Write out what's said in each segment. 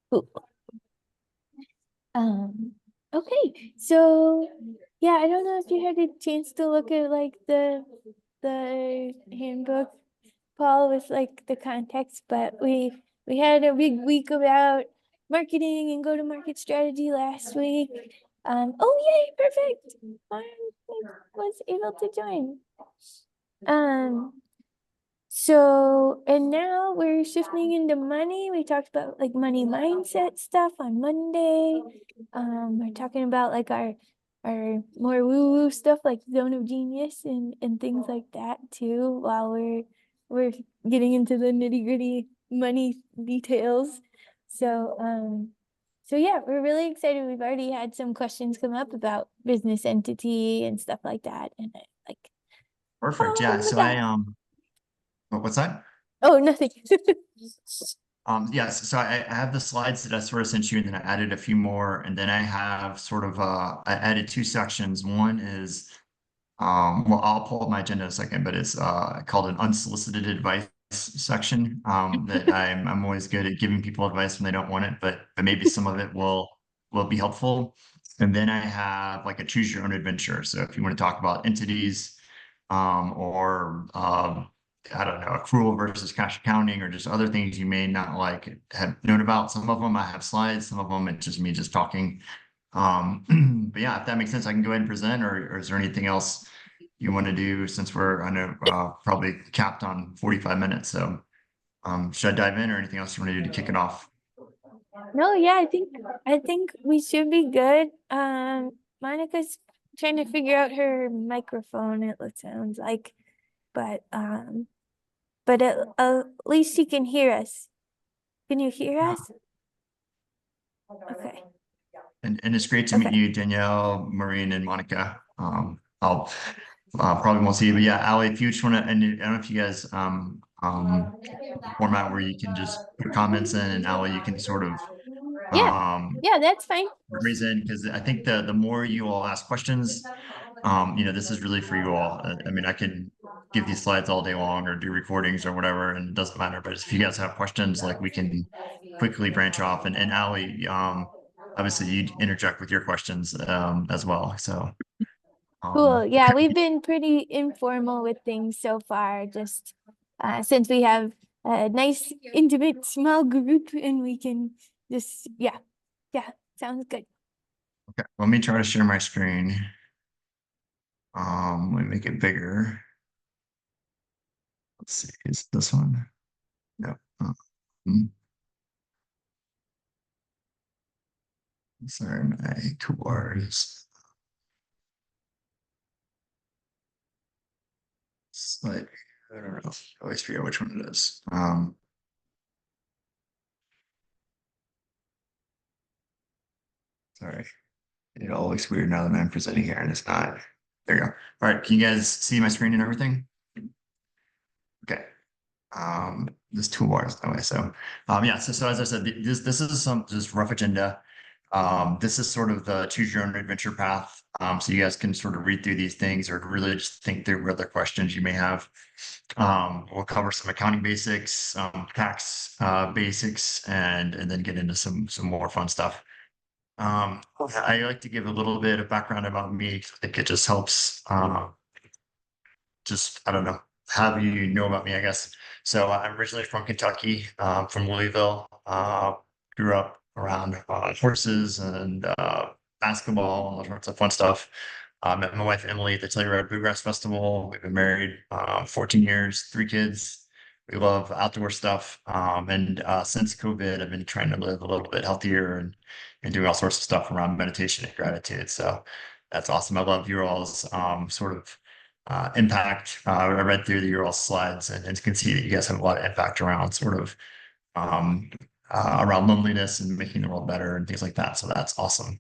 Cool. Um, okay, so yeah, I don't know if you had a chance to look at like the handbook, Paul, with like the context, but we had a big week about marketing and go-to-market strategy last week. Oh yay, perfect. I was able to join. Um, so, and now we're shifting into money. We talked about like money mindset stuff on Monday. We're talking about like our more woo-woo stuff like zone of genius and things like that too, while we're getting into the nitty-gritty money details. So, so yeah, we're really excited. We've already had some questions come up about business entity and stuff like that. And I like, Perfect. oh, Yeah. look So at that. what's that? Oh, nothing. Yes. So I have the slides that I sort of sent you, and then I added a few more, and then I have sort of I added two sections. One is well, I'll pull up my agenda in a second, but it's called an unsolicited advice section. That I'm always good at giving people advice when they don't want it, but maybe some of it will be helpful. And then I have like a choose your own adventure. So if you want to talk about entities, or I don't know, accrual versus cash accounting, or just other things you may not like have known about. Some of them I have slides, some of them it's just me just talking. But yeah, if that makes sense, I can go ahead and present, or is there anything else you want to do since we're, I know, probably capped on 45 minutes. So should I dive in, or anything else you want to do to kick it off? No, yeah, I think we should be good. Monica's trying to figure out her microphone, it sounds like, but at least she can hear us. Can you hear Yeah. us? Okay. And it's great to meet Okay. you, Danielle, Maureen, and Monica. I'll probably won't see you, but yeah, Ali, if you just want to, and I don't know if you guys format where you can just put comments in, and Ali, you can sort of Yeah. um Yeah, that's fine. reason, because I think the more you all ask questions, this is really for you all. I mean, I can give these slides all day long or do recordings or whatever, and it doesn't matter. But if you guys have questions, like we can quickly branch off. And Ali, obviously you interject with your questions as well. So Cool. Yeah, okay, we've been pretty informal with things so far, just since we have a nice, intimate, small group and we can just, yeah, yeah, sounds good. okay. Let me try to share my screen. Let me make it bigger. Let's see, is this one? No. Sorry, my toolbars. Like, I don't know. I always forget which one it is. Sorry. It all looks weird now that I'm presenting here and it's not. There you go. All right. Can you guys see my screen and everything? Okay. This toolbar is that way. So yeah, so as I said, this is some just rough agenda. This is sort of the choose your own adventure path. So you guys can sort of read through these things or really just think through other questions you may have. We'll cover some accounting basics, tax basics, and then get into some more fun stuff. I like to give a little bit of background about me. I think it just helps. Just I don't know, have you know about me, I guess. So I'm originally from Kentucky, from Louisville. Grew up around horses and basketball and all sorts of fun stuff. Met my wife Emily at the Telluride Bluegrass Festival. We've been married 14 years, three kids. We love outdoor stuff. And since COVID, I've been trying to live a little bit healthier and doing all sorts of stuff around meditation and gratitude. So that's awesome. I love your all's sort of impact. I read through your all slides and can see that you guys have a lot of impact around sort of um, around loneliness and making the world better and things like that. So that's awesome.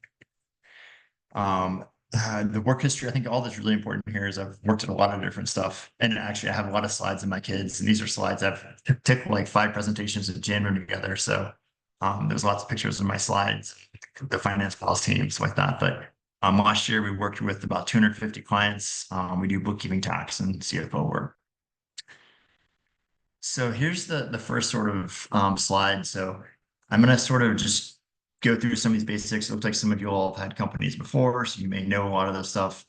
Um, the work history, I think all that's really important here is I've worked at a lot of different stuff. And actually, I have a lot of slides in my kids, and these are slides I've took like 5 presentations and jammed them together. So there's lots of pictures in my slides, the finance pals teams like that. But last year, we worked with about 250 clients. We do bookkeeping, tax, and CFO work. So here's the first sort of slide. So I'm going to sort of just go through some of these basics. It looks like some of you all have had companies before, so you may know a lot of this stuff.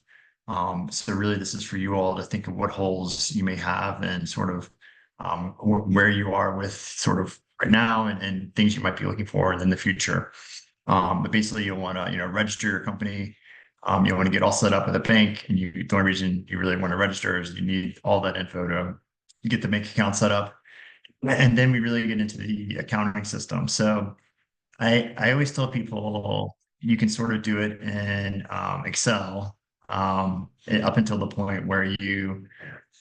So really, this is for you all to think of what holes you may have and sort of where you are with sort of right now and things you might be looking for in the future. But basically, you'll want to, register your company. You want to get all set up with a bank, and the only reason you really want to register is you need all that info to get the bank account set up. And then we really get into the accounting system. So I always tell people you can sort of do it in Excel up until the point where you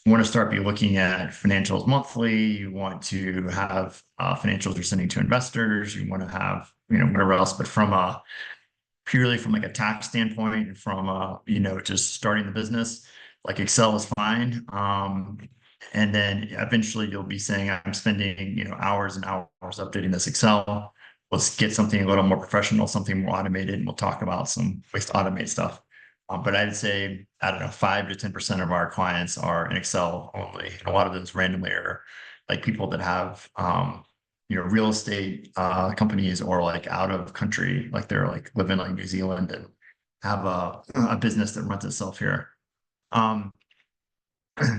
want to start be looking at financials monthly. You want to have financials you're sending to investors. You want to have, whatever else, but purely from like a tax standpoint and from just starting the business, like Excel is fine. And then eventually you'll be saying I'm spending hours and hours updating this Excel. Let's get something a little more professional, something more automated, and we'll talk about some ways to automate stuff. But I'd say, I don't know, 5 to 10% of our clients are in Excel only. And a lot of those randomly are like people that have real estate companies or like out of country, like they're like live in like New Zealand and have a business that runs itself here.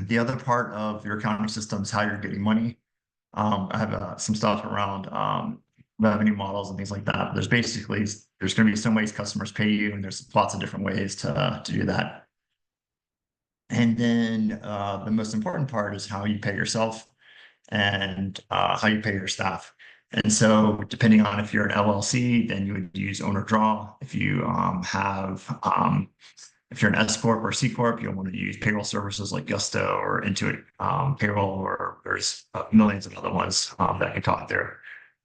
The other part of your accounting system is how you're getting money. I have some stuff around revenue models and things like that. There's going to be some ways customers pay you, and there's lots of different ways to do that. And then the most important part is how you pay yourself and how you pay your staff. And so depending on if you're an LLC, then you would use owner draw. If you if you're an S Corp or C Corp, you'll want to use payroll services like Gusto or Intuit Payroll, or there's millions of other ones that I can talk there.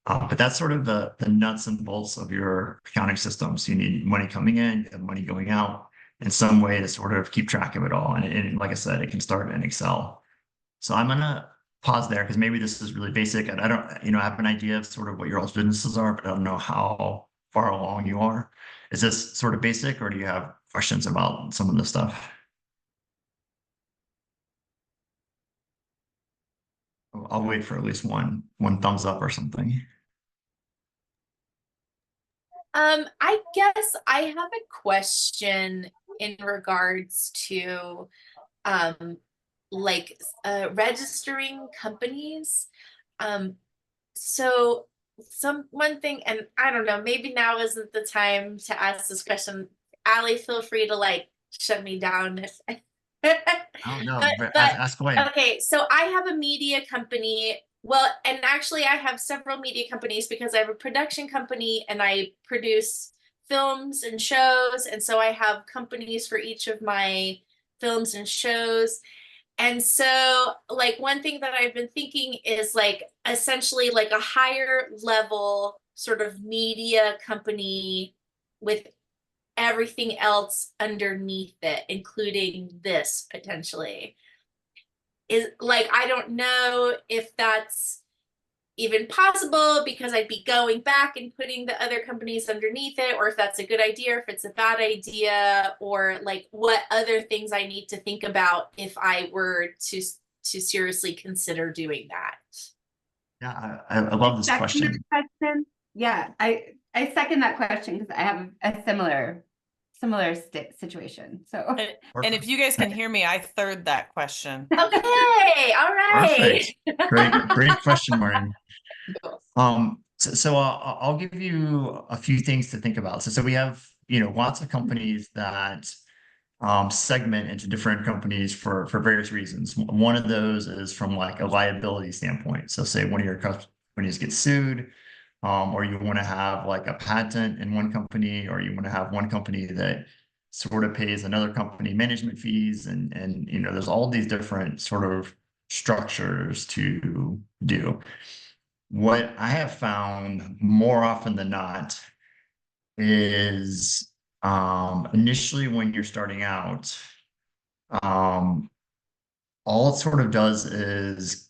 But that's sort of the nuts and bolts of your accounting system. So you need money coming in, and money going out, and some way to sort of keep track of it all. And like I said, it can start in Excel. So I'm gonna pause there because maybe this is really basic. And I don't, I have an idea of sort of what your all's businesses are, but I don't know how far along you are. Is this sort of basic, or do you have questions about some of the stuff? I'll wait for at least one thumbs up or something. I guess I have a question in regards to registering companies. So one thing, and I don't know, maybe now isn't the time to ask this question. Allie, feel free to like shut me down if Oh no, but ask away. okay, so I have a media company. Well, and actually I have several media companies because I have a production company and I produce films and shows. And so I have companies for each of my films and shows. And so like one thing that I've been thinking is like essentially like a higher level sort of media company with everything else underneath it, including this potentially. Is like, I don't know if that's even possible because I'd be going back and putting the other companies underneath it, or if that's a good idea, or if it's a bad idea, or like what other things I need to think about if I were to seriously consider doing that. Yeah, I love this question. Yeah, I second that question because I have a similar situation. So And if you guys can hear me, I third that question. Okay, all right. Perfect. Great question, Maureen. So I'll give you a few things to think about. So we have, lots of companies that segment into different companies for various reasons. One of those is from like a liability standpoint. So say one of your companies gets sued, or you want to have like a patent in one company, or you want to have one company that sort of pays another company management fees, and there's all these different sort of structures to do. What I have found more often than not is initially when you're starting out, all it sort of does is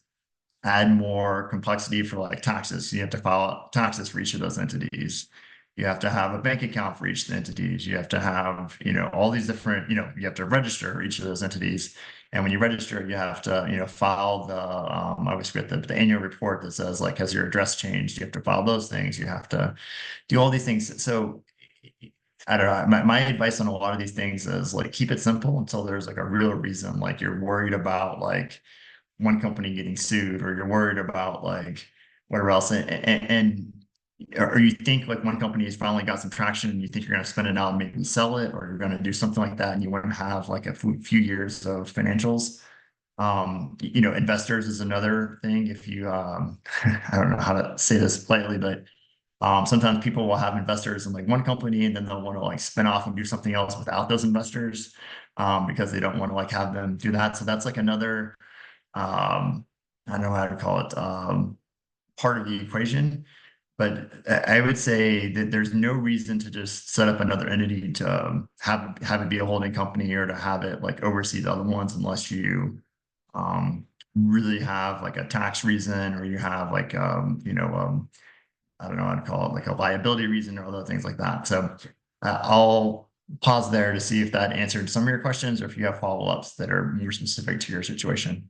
add more complexity for like taxes. So you have to file taxes for each of those entities. You have to have a bank account for each of the entities. You have to have, all these different, you have to register each of those entities. And when you register, you have to, file the, I always forget the annual report that says like, has your address changed? You have to file those things. You have to do all these things. So I don't know. My advice on a lot of these things is like, keep it simple until there's like a real reason. Like you're worried about like one company getting sued, or you're worried about like whatever else. Or you think like one company has finally got some traction and you think you're going to spend it out and maybe sell it, or you're going to do something like that and you want to have like a few years of financials. Investors is another thing. If you, I don't know how to say this politely, but sometimes people will have investors in like one company and then they'll want to like spin off and do something else without those investors, because they don't want to like have them do that. So that's like another, I don't know how to call it, part of the equation. But I would say that there's no reason to just set up another entity to have it be a holding company, or to have it like oversee the other ones, unless you really have like a tax reason, or you have like I don't know how to call it, like a liability reason, or other things like that. So I'll pause there to see if that answered some of your questions, or if you have follow-ups that are more specific to your situation.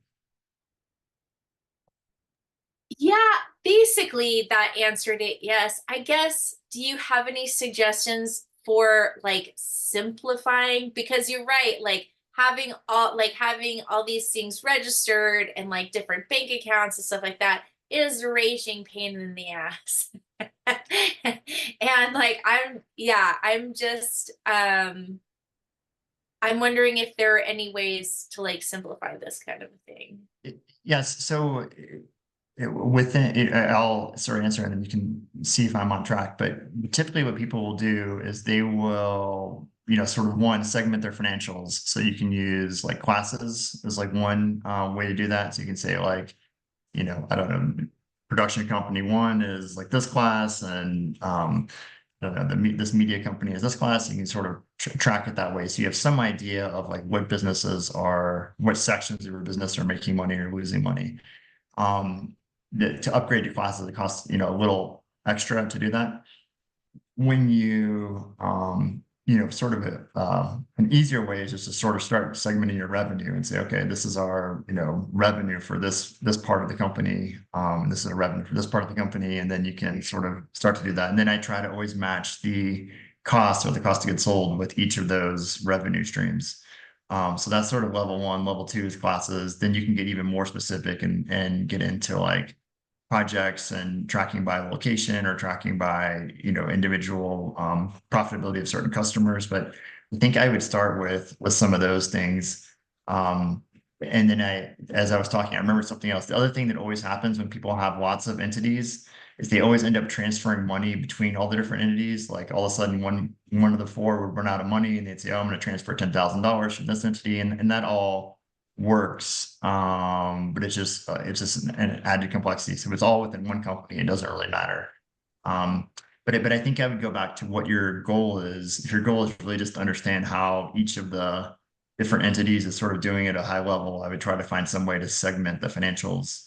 Yeah, basically that answered it. Yes. I guess, do you have any suggestions for like simplifying? Because you're right, like having all these things registered and like different bank accounts and stuff like that is a raging pain in the ass. And like I'm just I'm wondering if there are any ways to like simplify this kind of a thing. Yes. So within it, I'll sort of answer and then you can see if I'm on track. But typically what people will do is they will, sort of one, segment their financials. So you can use like classes as like one way to do that. So you can say like, I don't know, production company one is like this class, and I don't know, this media company is this class. You can sort of track it that way. So you have some idea of like what sections of your business are making money or losing money. To upgrade your classes, it costs, a little extra to do that. When you, sort of an easier way is just to sort of start segmenting your revenue and say, okay, this is our, revenue for this part of the company. This is a revenue for this part of the company. And then you can sort of start to do that. And then I try to always match the cost, or the cost of goods sold, with each of those revenue streams. So that's sort of level one. Level two is classes. Then you can get even more specific and get into like projects and tracking by location, or tracking by, individual profitability of certain customers. But I think I would start with some of those things. And then as I was talking, I remember something else. The other thing that always happens when people have lots of entities is they always end up transferring money between all the different entities. Like all of a sudden one of the four would run out of money and they'd say, oh, I'm going to transfer $10,000 from this entity. And that all works. But it's just an added complexity. So if it's all within one company, it doesn't really matter. But I think I would go back to what your goal is. If your goal is really just to understand how each of the different entities is sort of doing at a high level, I would try to find some way to segment the financials.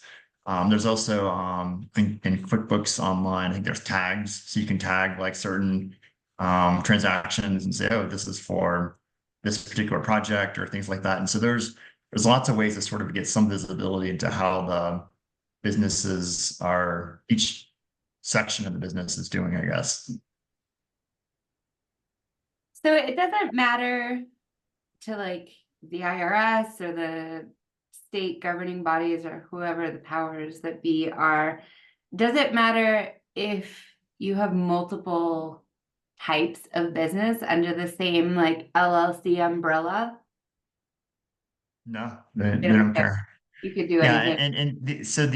There's also in QuickBooks Online, I think there's tags, so you can tag like certain transactions and say, oh, this is for this particular project, or things like that. And so there's lots of ways to sort of get some visibility into how the businesses are, each section of the business is doing, I guess. So it doesn't matter to like the IRS or the state governing bodies, or whoever the powers that be are. Does it matter if you have multiple types of business under the same like LLC umbrella? No, they don't care. You could do Yeah, anything. so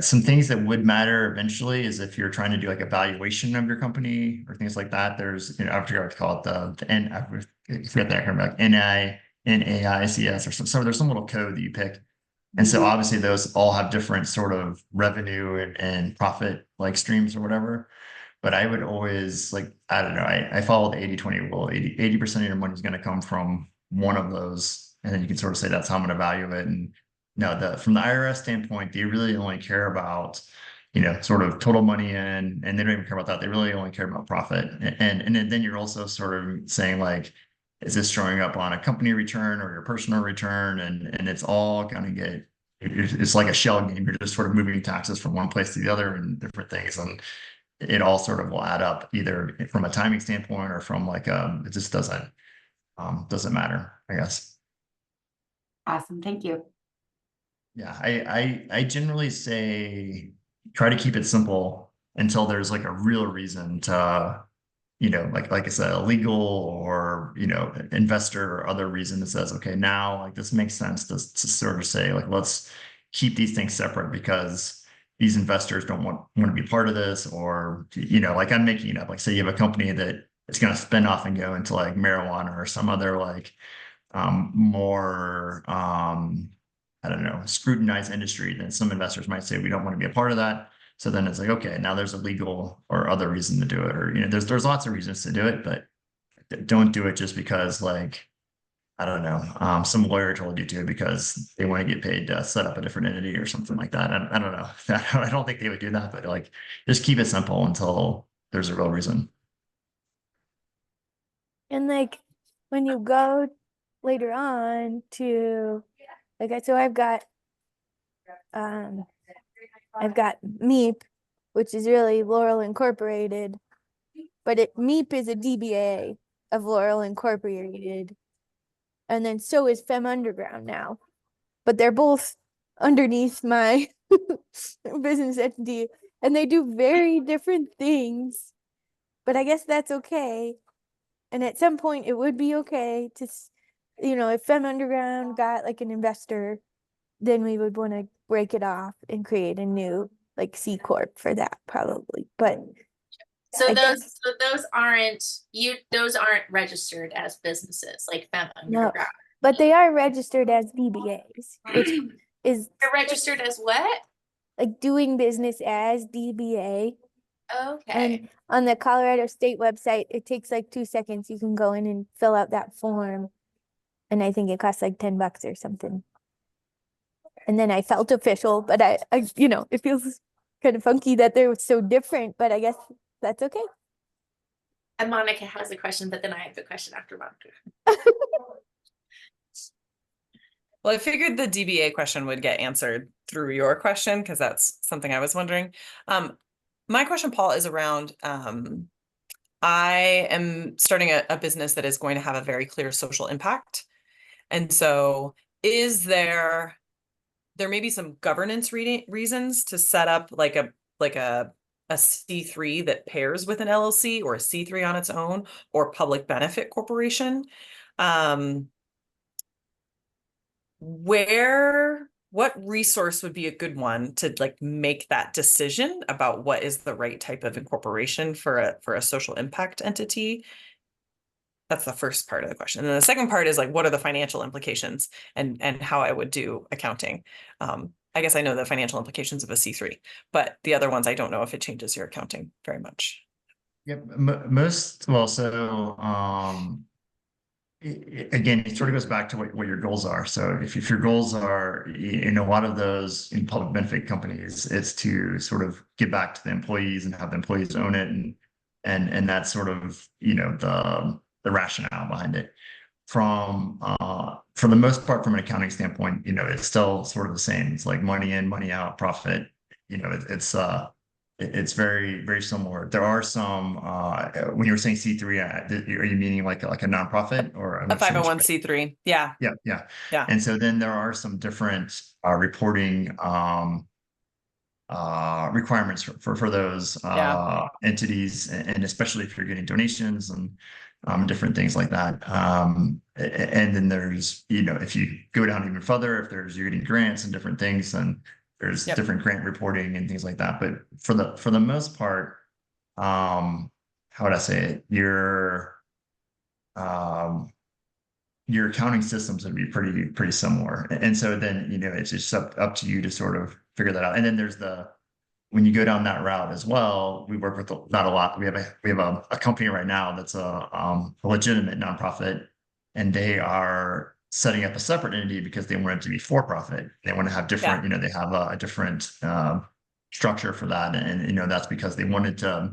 some things that would matter eventually is if you're trying to do like a valuation of your company or things like that. There's, I forget what to call it, I forget the acronym, like NAICS or some, there's some little code that you pick. And so obviously those all have different sort of revenue and profit like streams or whatever. But I would always like, I don't know, I follow the 80-20 rule. 80% of your money is going to come from one of those. And then you can sort of say that's how I'm going to value it. And no, from the IRS standpoint, they really only care about, sort of total money in, and they don't even care about that. They really only care about profit. And then you're also sort of saying like, is this showing up on a company return or your personal return? And it's all gonna get, it's like a shell game. You're just sort of moving taxes from one place to the other and different things. And it all sort of will add up either from a timing standpoint or from like, it just doesn't matter, I guess. Awesome, thank you. Yeah, I generally say try to keep it simple until there's like a real reason to, like I said, a legal or, investor or other reason that says, okay, now like this makes sense to sort of say like, let's keep these things separate because these investors don't want to be part of this, or, like I'm making it up, like say you have a company that is going to spin off and go into like marijuana or some other like more I don't know, scrutinized industry, then some investors might say we don't want to be a part of that. So then it's like, okay, now there's a legal or other reason to do it, or there's lots of reasons to do it, but don't do it just because like, I don't know, some lawyer told you to because they want to get paid to set up a different entity or something like that. I don't know. I don't think they would do that, but like just keep it simple until there's a real reason. And like when you go later on to like, so I've got MEEP, which is really Laurel Incorporated, but MEEP is a DBA of Laurel Incorporated, and then so is Fem Underground now, but they're both underneath my business entity, and they do very different things, but I guess that's okay. And at some point it would be okay to, if Fem Underground got like an investor, then we would want to break it off and create a new like C Corp for that probably. But So I those aren't registered as businesses like Fem no, Underground. but they are registered as DBAs, which is They're registered as what? like doing business as DBA. Okay. And on the Colorado State website, it takes like 2 seconds. You can go in and fill out that form. And I think it costs like $10 or something. And then I felt official, but I it feels kind of funky that they're so different, but I guess that's okay. And Monica has a question, but then I have a question after Monica. Well, I figured the DBA question would get answered through your question because that's something I was wondering. My question, Paul, is around I am starting a business that is going to have a very clear social impact. And so there may be some governance reasons to set up like a C3 that pairs with an LLC or a C3 on its own or public benefit corporation. What resource would be a good one to like make that decision about what is the right type of incorporation for a social impact entity? That's the first part of the question. And then the second part is like, what are the financial implications and how I would do accounting? I guess I know the financial implications of a C3, but the other ones, I don't know if it changes your accounting very much. Yep. Again, it sort of goes back to what your goals are. So if your goals are in a lot of those in public benefit companies, it's to sort of give back to the employees and have the employees own it, and that's sort of the rationale behind it. For the most part, from an accounting standpoint, it's still sort of the same. It's like money in, money out, profit. It's very, very similar. There are some, when you were saying C3, are you meaning like a nonprofit or a 501c3? Yeah. Yeah. And so then there are some different reporting requirements for those entities, and especially if you're getting donations and different things like that. And then there's, if you go down even further, if you're getting grants and different things, then there's different grant reporting and things like that. But for the most part, how would I say it? Your accounting systems would be pretty similar. And so then, it's just up to you to sort of figure that out. And then there's when you go down that route as well, we work with not a lot. We have a company right now that's a legitimate nonprofit, and they are setting up a separate entity because they want it to be for profit. They want to have different, they have a different structure for that, and that's because they wanted to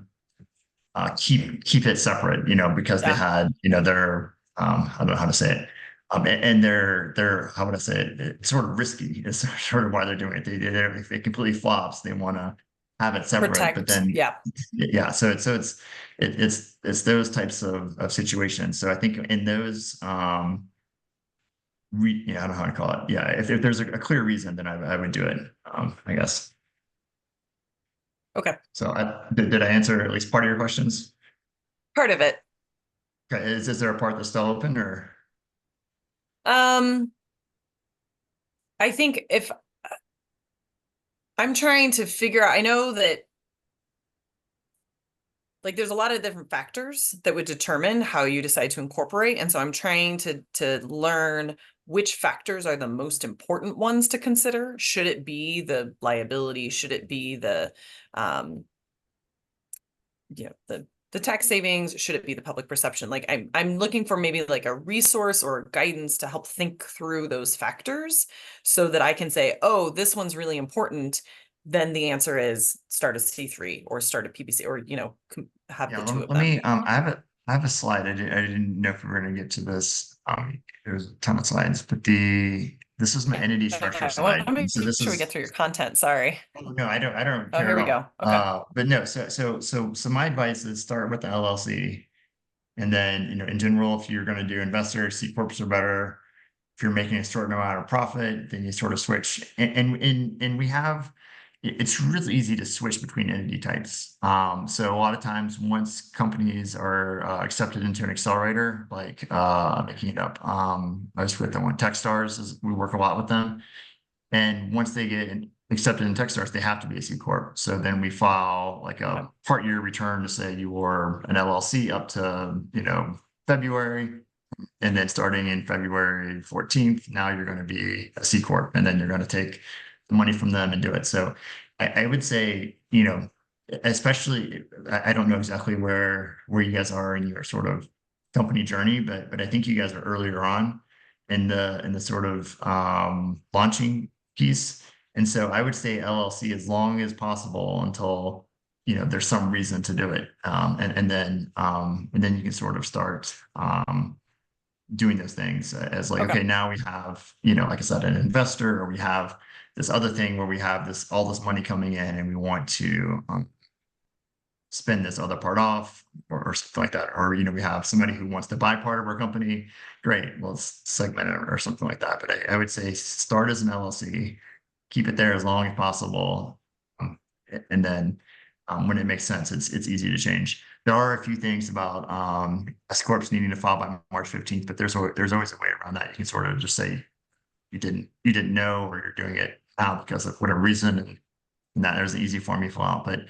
keep it separate, because they had their I don't know how to say it. And they're how would I say it? It's sort of risky. It's sort of why they're doing it. If it completely flops, they want to have it separate. But Protect, then, yeah. yeah. It's those types of situations. So I think in those, yeah, I don't know how to call it. Yeah, if there's a clear reason, then I would do it. I guess. Okay. So did I answer at least part of your questions? Part of it. Okay, is there a part that's still open or? I think if I'm trying to figure out, I know that like there's a lot of different factors that would determine how you decide to incorporate. And so I'm trying to learn which factors are the most important ones to consider. Should it be the liability? Should it be the the tax savings? Should it be the public perception? Like I'm looking for maybe like a resource or guidance to help think through those factors so that I can say, oh, this one's really important. Then the answer is start a C3 or start a PBC or, have Yeah, the two of let them. me, I have a slide. I didn't know if we were gonna get to this. There's a ton of slides, but this is my entity structure I want slide. to And make so this sure we is, get through your content. Sorry. oh, no, I don't Oh, care here we at all. go. Okay. But no, so my advice is start with the LLC. And then, in general, if you're gonna do investor, C corps are better. If you're making a certain amount of profit, then you sort of switch. And we have, it's really easy to switch between entity types. So a lot of times once companies are accepted into an accelerator, like making it up, I was with them on Techstars, we work a lot with them. And once they get accepted in Techstars, they have to be a C corp. So then we file like a part year return to say you were an LLC up to, February. And then starting in February 14th, now you're going to be a C corp, and then you're going to take the money from them and do it. So I would say, especially, I don't know exactly where you guys are in your sort of company journey, but I think you guys are earlier on in the sort of launching piece. And so I would say LLC as long as possible until there's some reason to do it. And then you can sort of start doing those things as like, okay, now we have, like I said, an investor, or we have this other thing where we have all this money coming in and we want to spend this other part off or something like that. Or, we have somebody who wants to buy part of our company. Great. Well, let's segment it or something like that. But I would say start as an LLC, keep it there as long as possible. And then when it makes sense, it's easy to change. There are a few things about S corps needing to file by March 15th, but there's always a way around that. You can sort of just say you didn't know, or you're doing it now because of whatever reason, and that there's an easy form you fill out. But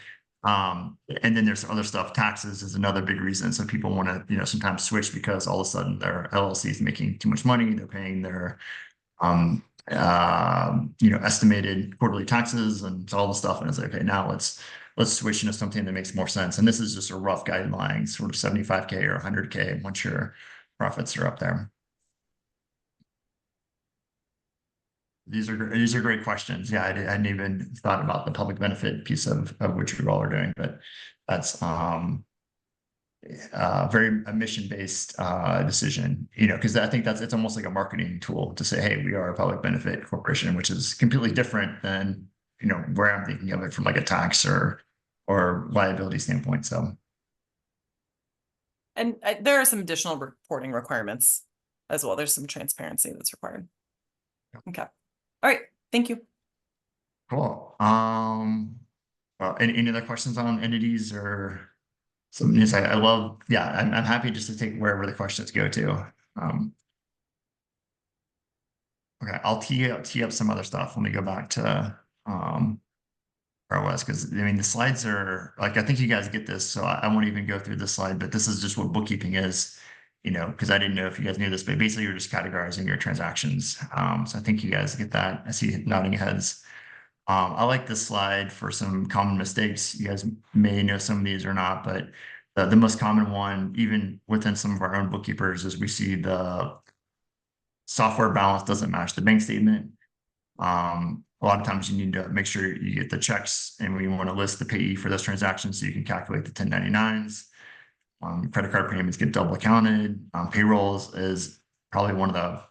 and then there's other stuff. Taxes is another big reason. So people want to sometimes switch because all of a sudden their LLC is making too much money. They're paying their estimated quarterly taxes and all the stuff, and it's like, okay, now let's switch into something that makes more sense. And this is just a rough guideline, sort of 75K or 100K once your profits are up there. These are great questions. Yeah, I hadn't even thought about the public benefit piece of which you all are doing, but that's very a mission-based decision, because I think it's almost like a marketing tool to say, hey, we are a public benefit corporation, which is completely different than where I'm thinking of it from like a tax or liability standpoint. So, and there are some additional reporting requirements as well. There's some transparency that's required. Okay. All right. Thank you. Cool. Well, any other questions on entities or something? I love, yeah, I'm happy just to take wherever the questions go to. Okay, I'll tee up some other stuff. Let me go back to where I was, because the slides are like, I think you guys get this, so I won't even go through this slide, but this is just what bookkeeping is, because I didn't know if you guys knew this, but basically you're just categorizing your transactions. So I think you guys get that. I see nodding heads. I like this slide for some common mistakes. You guys may know some of these or not, but the most common one, even within some of our own bookkeepers, is we see the software balance doesn't match the bank statement. A lot of times you need to make sure you get the checks, and we want to list the payee for those transactions so you can calculate the 1099s. Credit card payments get double counted. Payrolls is probably one of the,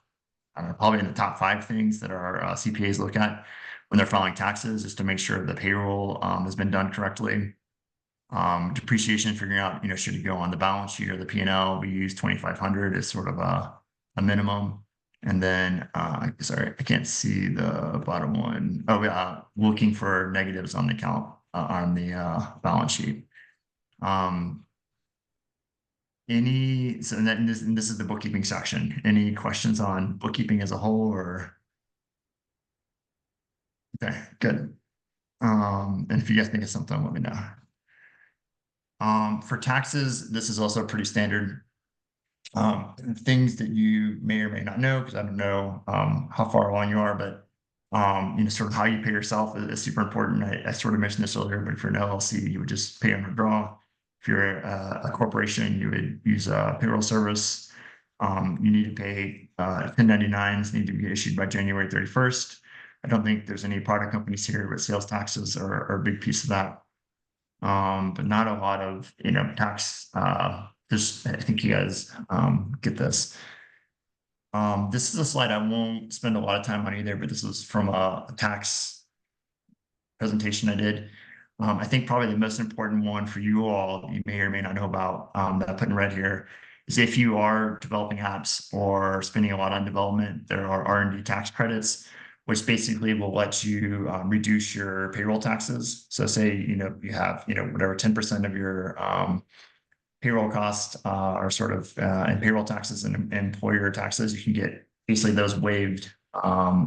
I don't know, probably in the top 5 things that our CPAs look at when they're filing taxes, is to make sure the payroll has been done correctly. Depreciation, figuring out, should it go on the balance sheet or the P&L? We use 2,500 as sort of a minimum. And then, sorry, I can't see the bottom one. Oh, yeah, looking for negatives on the account, on the balance sheet. So then this is the bookkeeping section. Any questions on bookkeeping as a whole, or? Okay, good. And if you guys think of something, let me know. For taxes, this is also pretty standard. Things that you may or may not know, because I don't know how far along you are, but sort of how you pay yourself is super important. I sort of mentioned this earlier, but if you're an LLC, you would just pay on withdraw. If you're a corporation, you would use a payroll service. You need to pay 1099s need to be issued by January 31st. I don't think there's any product companies here, but sales taxes are a big piece of that. But not a lot of, tax, I think you guys, get this. This is a slide I won't spend a lot of time on either, but this was from a tax presentation I did. I think probably the most important one for you all, you may or may not know about, that I put in red here, is if you are developing apps or spending a lot on development, there are R&D tax credits, which basically will let you reduce your payroll taxes. So say, you have, whatever 10% of your payroll costs are sort of and payroll taxes and employer taxes, you can get basically those waived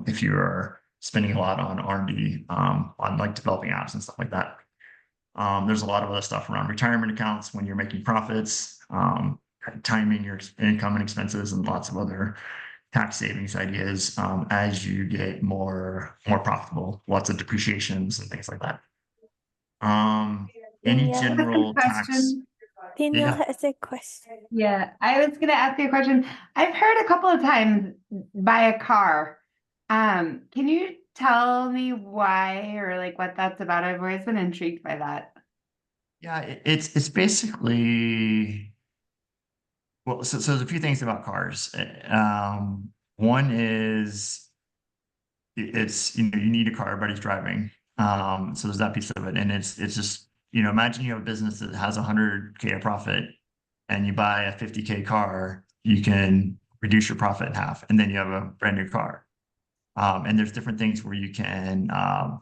if you are spending a lot on R&D on like developing apps and stuff like that. There's a lot of other stuff around retirement accounts when you're making profits, timing your income and expenses, and lots of other tax savings ideas as you get more profitable, lots of depreciations and things like that. Any Danielle. general tax. Question. Danielle Yeah. has a question. Yeah, I was gonna ask you a question. I've heard a couple of times buy a car. Can you tell me why or like what that's about? I've always been intrigued by that. Yeah, it's basically, well, so there's a few things about cars. One is it's, you need a car, everybody's driving. So there's that piece of it. And it's just, imagine you have a business that has 100K of profit and you buy a 50K car, you can reduce your profit in half, and then you have a brand new car. And there's different things where you can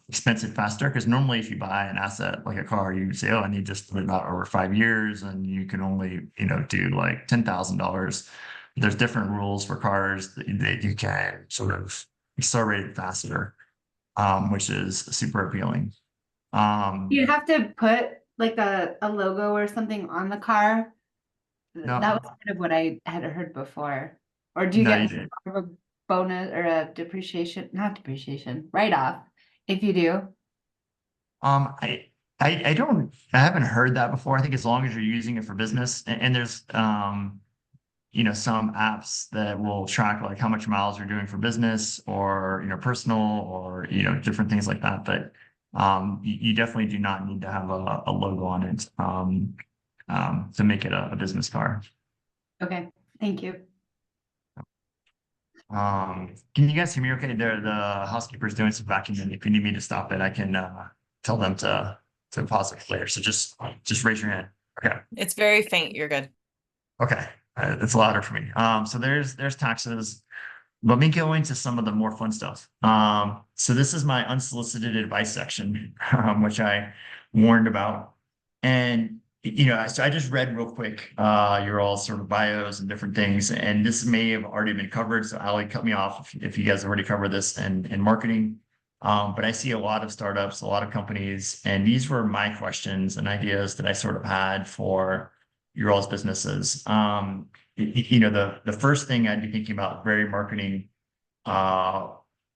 expense it faster, because normally if you buy an asset like a car, you say, oh, I need this to live out over 5 years, and you can only, do like $10,000. There's different rules for cars that you can sort of accelerate it faster, which is super appealing. You have to put like a logo or something on the car. No. That was kind of what I had heard before. Or do you No, get you didn't. more of a bonus or a not depreciation, write-off if you do? I haven't heard that before. I think as long as you're using it for business, and there's some apps that will track like how much miles you're doing for business or personal, or different things like that. But you definitely do not need to have a logo on it to make it a business car. Okay, thank you. Can you guys hear me okay? The housekeeper's doing some vacuuming. If you need me to stop it, I can tell them to pause it later. So just raise your hand. Okay. It's very faint. You're good. Okay. It's louder for me. So there's taxes. Let me go into some of the more fun stuff. So this is my unsolicited advice section, which I warned about. And so I just read real quick your all sort of bios and different things, and this may have already been covered. So Ali, cut me off if you guys already covered this in marketing. But I see a lot of startups, a lot of companies, and these were my questions and ideas that I sort of had for your all's businesses. The first thing I'd be thinking about, very marketing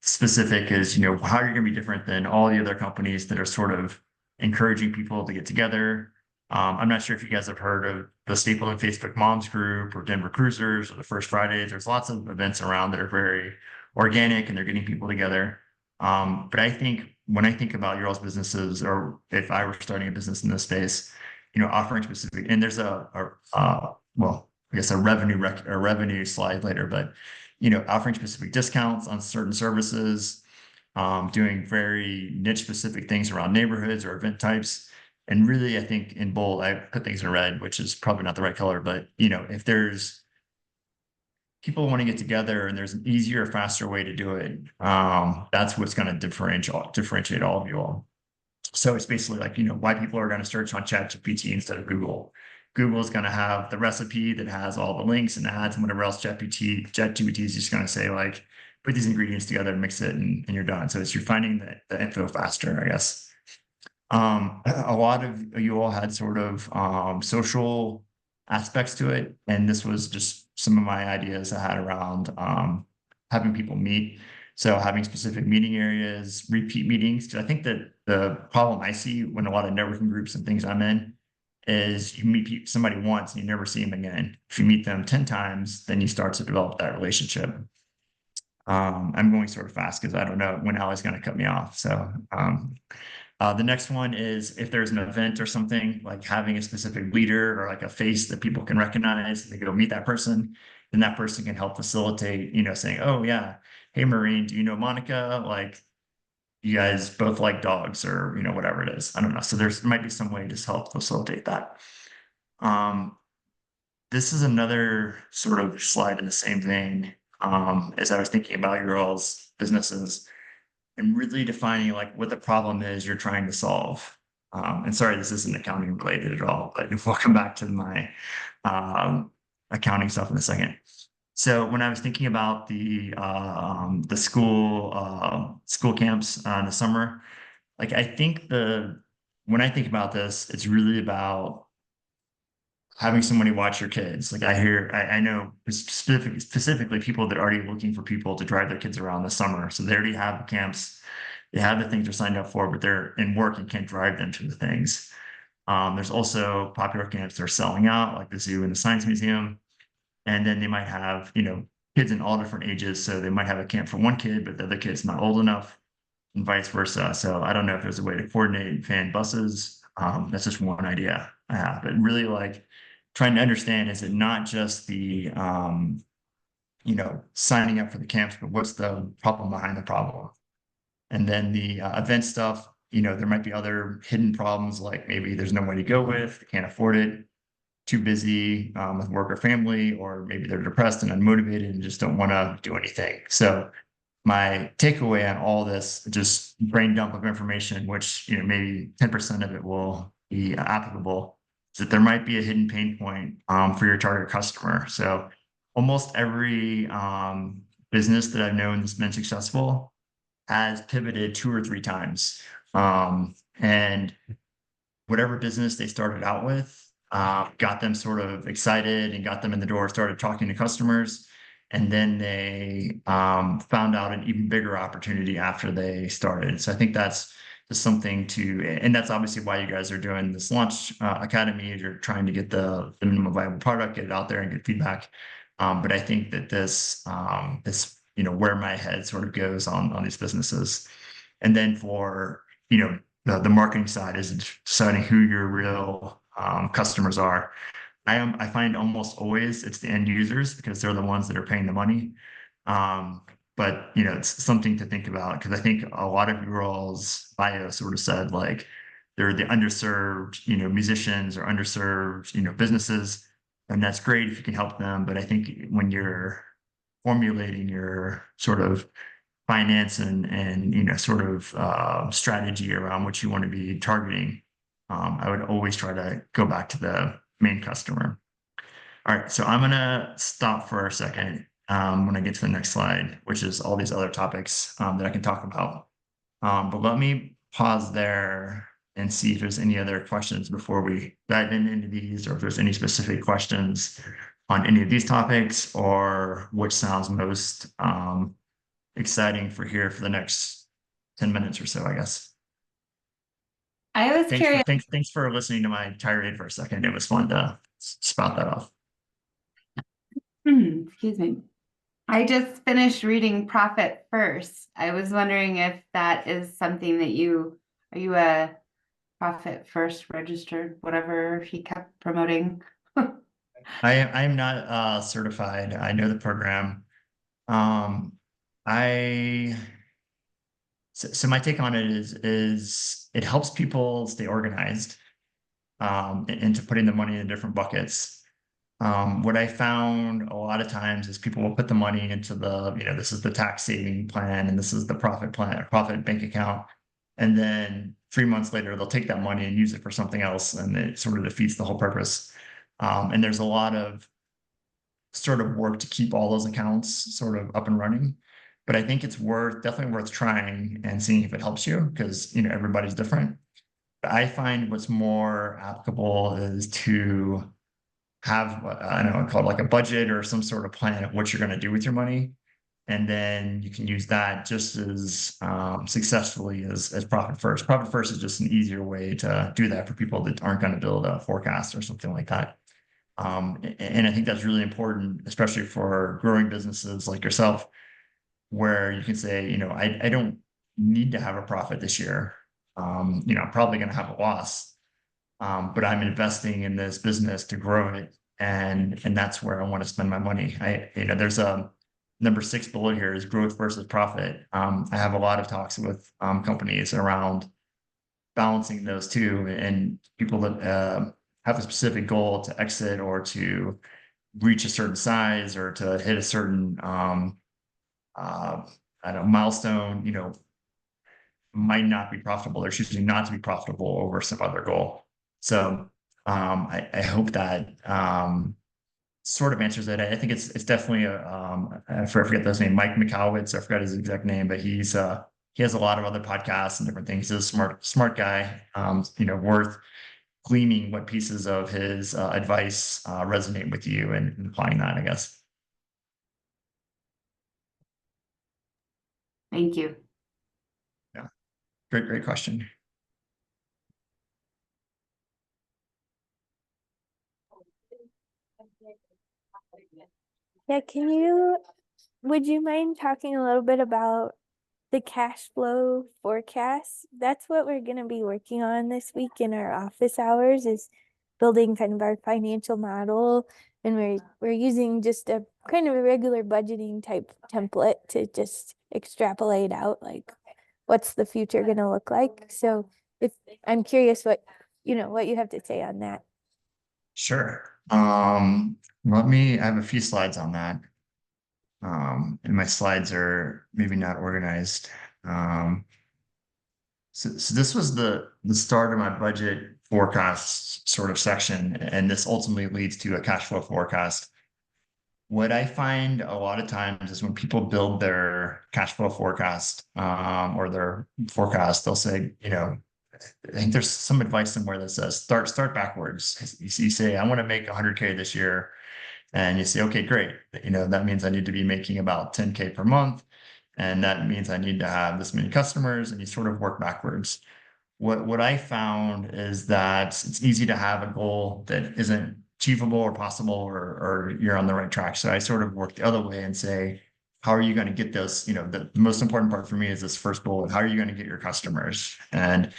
specific, is how you're going to be different than all the other companies that are sort of encouraging people to get together. I'm not sure if you guys have heard of the Stapleton Facebook Moms Group or Denver Cruisers or the First Fridays. There's lots of events around that are very organic and they're getting people together. But I think when I think about your all's businesses, or if I were starting a business in this space, offering specific, and there's well, I guess a revenue slide later, but, offering specific discounts on certain services, doing very niche specific things around neighborhoods or event types. And really, I think in bold, I put things in red, which is probably not the right color, but, if there's people want to get together and there's an easier, faster way to do it, that's what's going to differentiate all of you all. So it's basically like, why people are going to search on ChatGPT instead of Google. Google is going to have the recipe that has all the links and ads and whatever else. ChatGPT is just going to say, like, put these ingredients together, mix it, and you're done. So you're finding the info faster, I guess. A lot of you all had sort of social aspects to it, and this was just some of my ideas I had around having people meet. So having specific meeting areas, repeat meetings, because I think that the problem I see when a lot of networking groups and things I'm in is you meet somebody once and you never see them again. If you meet them 10 times, then you start to develop that relationship. I'm going sort of fast because I don't know when Allie's going to cut me off. So the next one is if there's an event or something, like having a specific leader or like a face that people can recognize, they go meet that person, then that person can help facilitate, saying, oh yeah, hey Maureen, do you know Monica? Like, you guys both like dogs, or whatever it is. I don't know. So there might be some way to help facilitate that. This is another sort of slide in the same vein. As I was thinking about your all's businesses and really defining like what the problem is you're trying to solve. And sorry, this isn't accounting related at all, but we'll come back to my accounting stuff in a second. So when I was thinking about the school camps in the summer, like I think when I think about this, it's really about having somebody watch your kids. Like I know specifically people that are already looking for people to drive their kids around this summer. So they already have the camps, they have the things they're signed up for, but they're in work and can't drive them to the things. There's also popular camps that are selling out, like the zoo and the science museum. And then they might have, kids in all different ages. So they might have a camp for one kid, but the other kid's not old enough, and vice versa. So I don't know if there's a way to coordinate fan buses. That's just one idea I have, but really like trying to understand, is it not just the, signing up for the camps, but what's the problem behind the problem? And then the event stuff, there might be other hidden problems, like maybe there's no way to go with, they can't afford it, too busy with work or family, or maybe they're depressed and unmotivated and just don't want to do anything. So my takeaway on all this, just brain dump of information, which, maybe 10% of it will be applicable, is that there might be a hidden pain point for your target customer. So almost every business that I've known that's been successful has pivoted 2 or 3 times. And whatever business they started out with got them sort of excited and got them in the door, started talking to customers. And then they found out an even bigger opportunity after they started. So I think that's just something and that's obviously why you guys are doing this launch academy, is you're trying to get the minimum viable product, get it out there and get feedback. But I think that this, where my head sort of goes on these businesses. And then for, the marketing side is deciding who your real customers are. I find almost always it's the end users, because they're the ones that are paying the money. But it's something to think about, because I think a lot of your all's bio sort of said like they're the underserved, musicians or underserved, businesses, and that's great if you can help them. But I think when you're formulating your sort of finance and sort of strategy around what you want to be targeting, I would always try to go back to the main customer. All right, so I'm gonna stop for a second when I get to the next slide, which is all these other topics that I can talk about. But let me pause there and see if there's any other questions before we dive into these, or if there's any specific questions on any of these topics, or which sounds most exciting for here for the next 10 minutes or so, I guess. I was curious. Thanks for listening to my tirade for a second. It was fun to spout that off. Excuse me. I just finished reading Profit First. I was wondering if that is something that are you a profit first registered, whatever he kept promoting. I'm not certified. I know the program. I so my take on it is it helps people stay organized into putting the money in different buckets. What I found a lot of times is people will put the money into the, this is the tax saving plan and this is the profit plan, profit bank account. And then 3 months later, they'll take that money and use it for something else. And it sort of defeats the whole purpose. And there's a lot of sort of work to keep all those accounts sort of up and running. But I think it's definitely worth trying and seeing if it helps you because, everybody's different. But I find what's more applicable is to have, I don't know, called like a budget or some sort of plan of what you're going to do with your money. And then you can use that just as successfully as profit first. Profit first is just an easier way to do that for people that aren't going to build a forecast or something like that. And I think that's really important, especially for growing businesses like yourself, where you can say, I don't need to have a profit this year. I'm probably going to have a loss, but I'm investing in this business to grow it, and that's where I want to spend my money. There's a number 6 bullet here is growth versus profit. I have a lot of talks with companies around balancing those two, and people that have a specific goal to exit or to reach a certain size or to hit a certain I don't know, milestone, might not be profitable. They're choosing not to be profitable over some other goal. So I hope that sort of answers it. I think it's definitely I forget his name, Mike Mikowitz. I forgot his exact name, but he has a lot of other podcasts and different things. He's a smart guy. Worth gleaming what pieces of his advice resonate with you and applying that, I guess. Thank you. Yeah, great question. Yeah, would you mind talking a little bit about the cash flow forecast? That's what we're going to be working on this week in our office hours, is building kind of our financial model. And we're using just a kind of a regular budgeting type template to just extrapolate out like what's the future going to look like. So I'm curious what you have to say on that. Sure. I have a few slides on that. And my slides are maybe not organized. So this was the start of my budget forecast sort of section, and this ultimately leads to a cash flow forecast. What I find a lot of times is when people build their cash flow forecast or their forecast, they'll say, I think there's some advice somewhere that says start backwards. You say, I want to make 100K this year. And you say, okay, great. That means I need to be making about 10K per month. And that means I need to have this many customers, and you sort of work backwards. What I found is that it's easy to have a goal that isn't achievable or possible, or you're on the right track. So I sort of work the other way and say, how are you going to get those? The most important part for me is this first goal. How are you going to get your customers? And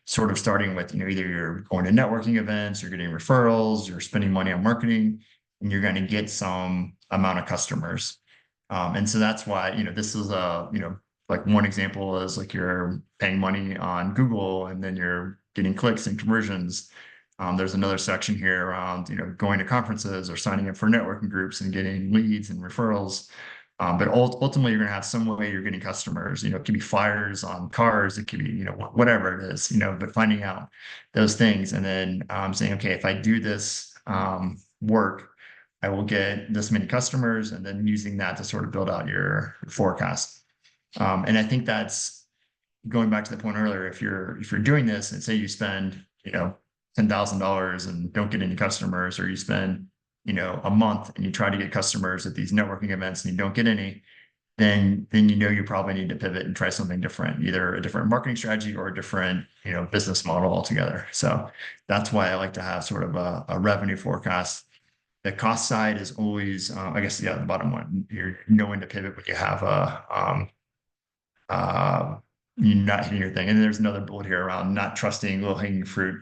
sort of starting with, either you're going to networking events, you're getting referrals, you're spending money on marketing, and you're going to get some amount of customers. And so that's why, this is like one example is like you're paying money on Google and then you're getting clicks and conversions. There's another section here around, going to conferences or signing up for networking groups and getting leads and referrals. But ultimately, you're going to have some way you're getting customers. It could be flyers on cars. It could be, whatever it is, but finding out those things and then saying, okay, if I do this work, I will get this many customers, and then using that to sort of build out your forecast. And I think that's going back to the point earlier. If you're doing this and say you spend, $10,000 and don't get any customers, or you spend, a month and you try to get customers at these networking events and you don't get any, then you probably need to pivot and try something different, either a different marketing strategy or a different, business model altogether. So that's why I like to have sort of a revenue forecast. The cost side is always, I guess, the bottom one. You're knowing to pivot when you have a you're not hitting your thing. And there's another bullet here around not trusting low-hanging fruit.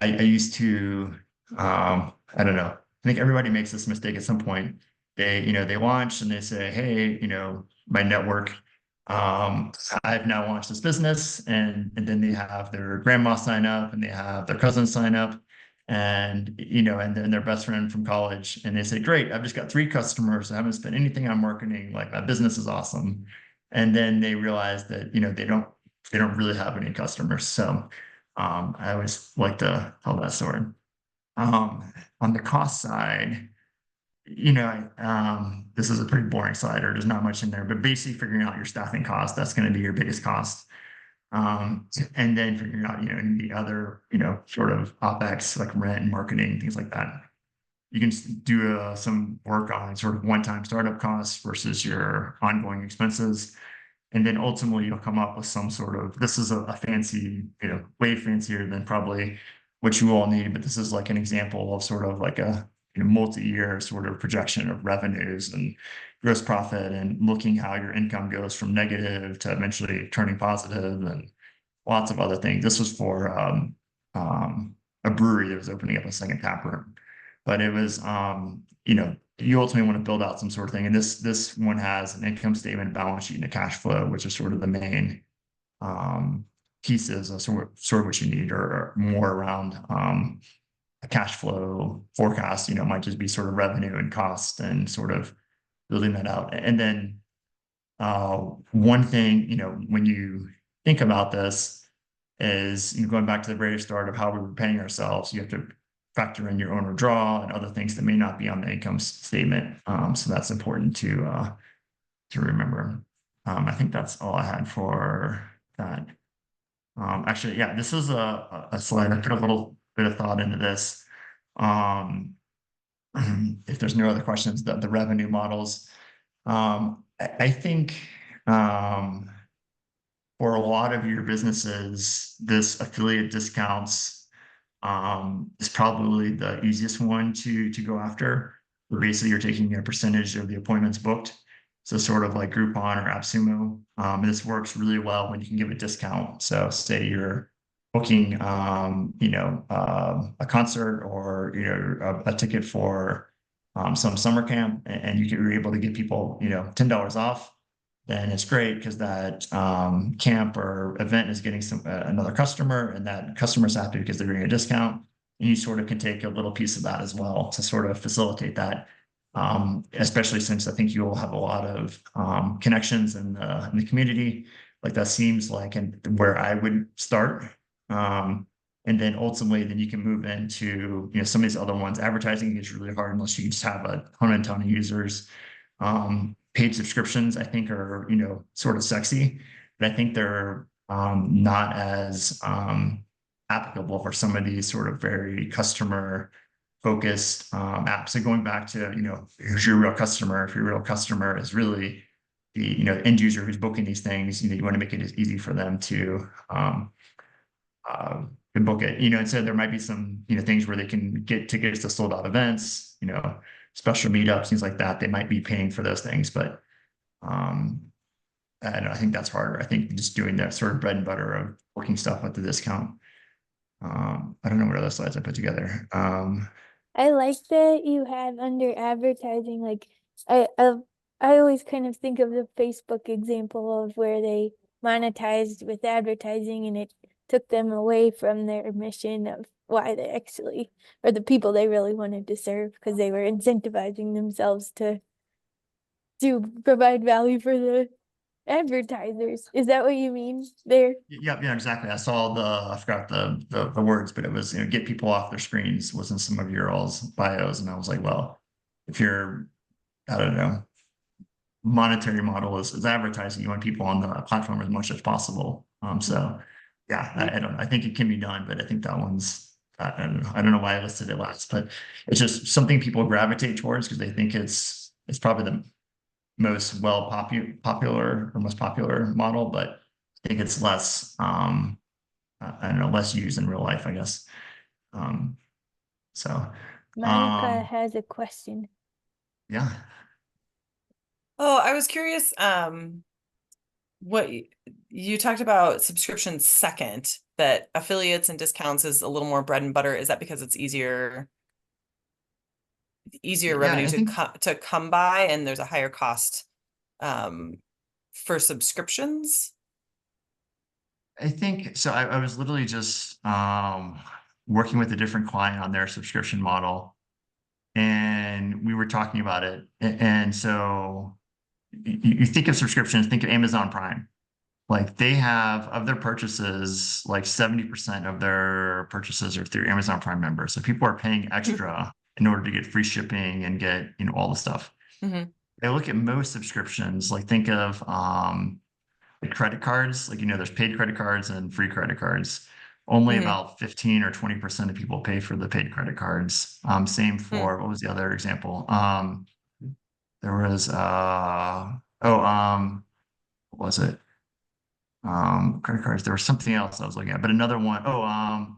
I used to, I don't know. I think everybody makes this mistake at some point. They launch and they say, hey, my network, I've now launched this business, and then they have their grandma sign up and they have their cousin sign up, and then their best friend from college, and they say, great, I've just got 3 customers. I haven't spent anything on marketing. Like, my business is awesome. And then they realize that, they don't really have any customers. So, I always like to tell that story. On the cost side, this is a pretty boring slide, or there's not much in there, but basically figuring out your staffing cost, that's going to be your biggest cost. And then figuring out, the other, sort of OpEx, like rent and marketing, things like that. You can do some work on sort of one-time startup costs versus your ongoing expenses. And then ultimately you'll come up with some sort of, this is a fancy, way fancier than probably what you all need, but this is like an example of sort of like a multi-year sort of projection of revenues and gross profit, and looking how your income goes from negative to eventually turning positive, and lots of other things. This was for a brewery that was opening up a second tap room, but it was you ultimately want to build out some sort of thing. And this one has an income statement, balance sheet, and a cash flow, which is sort of the main pieces of sort of what you need, or more around a cash flow forecast. It might just be sort of revenue and cost and sort of building that out. And then one thing, when you think about this, is going back to the very start of how we were paying ourselves. You have to factor in your owner draw and other things that may not be on the income statement. So that's important to remember. I think that's all I had for that. Actually, yeah, this is a slide. I put a little bit of thought into this. If there's no other questions, the revenue models. I think for a lot of your businesses, this affiliate discounts is probably the easiest one to go after. Where basically you're taking a percentage of the appointments booked. So sort of like Groupon or AppSumo. And this works really well when you can give a discount. So say you're booking, a concert, or, a ticket for some summer camp, and you're able to get people, $10 off. Then it's great because that camp or event is getting another customer, and that customer's happy because they're getting a discount. And you sort of can take a little piece of that as well to sort of facilitate that. Especially since I think you'll have a lot of connections in the community. Like, that seems like where I would start. And then ultimately, then you can move into some of these other ones. Advertising is really hard unless you just have a ton of users. Paid subscriptions, I think, are sort of sexy, but I think they're not as applicable for some of these sort of very customer focused apps. So going back to who's your real customer? If your real customer is really the end user who's booking these things, you want to make it as easy for them to book it. And so there might be some things where they can get tickets to sold out events, special meetups, things like that. They might be paying for those things, but I think that's harder. I think just doing that sort of bread and butter of booking stuff with the discount. I don't know what other slides I put together. I like that you have under advertising, like I always kind of think of the Facebook example of where they monetized with advertising, and it took them away from their mission of why they actually, or the people they really wanted to serve, because they were incentivizing themselves to provide value for the advertisers. Is that what you mean there? Yeah, exactly. I forgot the words, but it was, get people off their screens was in some of your all's bios. And I was like, well, if you're, I don't know, monetary model is advertising, you want people on the platform as much as possible. So yeah, I don't know. I think it can be done, but I think that one's, I don't know why I listed it last, but it's just something people gravitate towards because they think it's probably the most popular or most popular model, but I think it's less, I don't know, less used in real life, I guess. So, Monica has a question. yeah. Oh, I was curious, you talked about subscriptions second, that affiliates and discounts is a little more bread and butter. Is that because it's easier Yeah, revenue I think to come by and there's a higher cost for subscriptions? so. I was literally just working with a different client on their subscription model, and we were talking about it. And so you think of subscriptions, think of Amazon Prime. Like they have of their purchases, like 70% of their purchases are through Amazon Prime members. So people are paying extra in order to get free shipping and get, all the stuff. Mm-hmm. They look at most subscriptions, like think of the credit cards, like there's paid credit cards and free credit cards. Only Mm-hmm. about 15 or 20% of people pay for the paid credit cards. Same for what was the other example? There was what was it? Credit cards. There was something else I was looking at, but another one.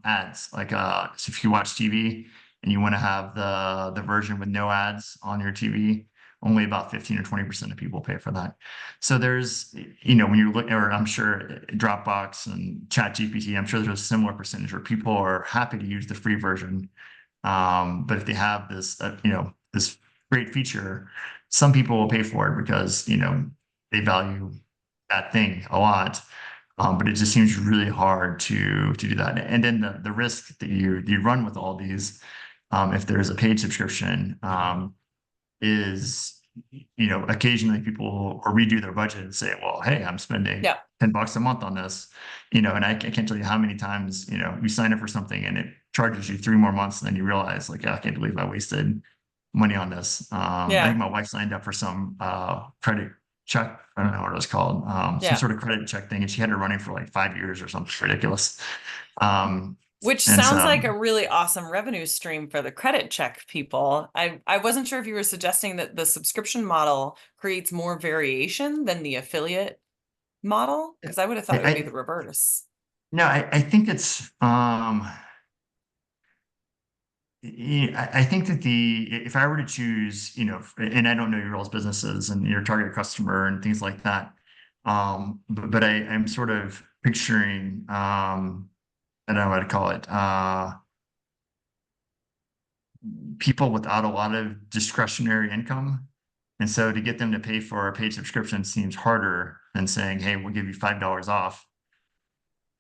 Ads. Like so if you watch TV and you want to have the version with no ads on your TV, only about 15 or 20% of people pay for that. So there's, when you look, or I'm sure Dropbox and Chat GPT, I'm sure there's a similar percentage where people are happy to use the free version. But if they have this, this great feature, some people will pay for it because, they value that thing a lot. But it just seems really hard to do that. And then the risk that you run with all these, if there's a paid subscription, is occasionally people will redo their budget and say, well, hey, I'm spending $10 a month on this, and I can't tell you how many times you sign up for something and it charges you 3 more months, and then you realize, like, I can't believe I wasted money on this. I think my wife signed up for some credit check. I don't know what it was called. Some sort of credit check thing, and she had it running for like 5 years or something ridiculous. Which And sounds so, like a really awesome revenue stream for the credit check people. I wasn't sure if you were suggesting that the subscription model creates more variation than the affiliate model, because I would have thought it would be the reverse. no, I think it's I think that if I were to choose, and I don't know your all's businesses and your target customer and things like that, but I'm sort of picturing, I don't know what to call it, people without a lot of discretionary income. And so to get them to pay for a paid subscription seems harder than saying, hey, we'll give you $5 off.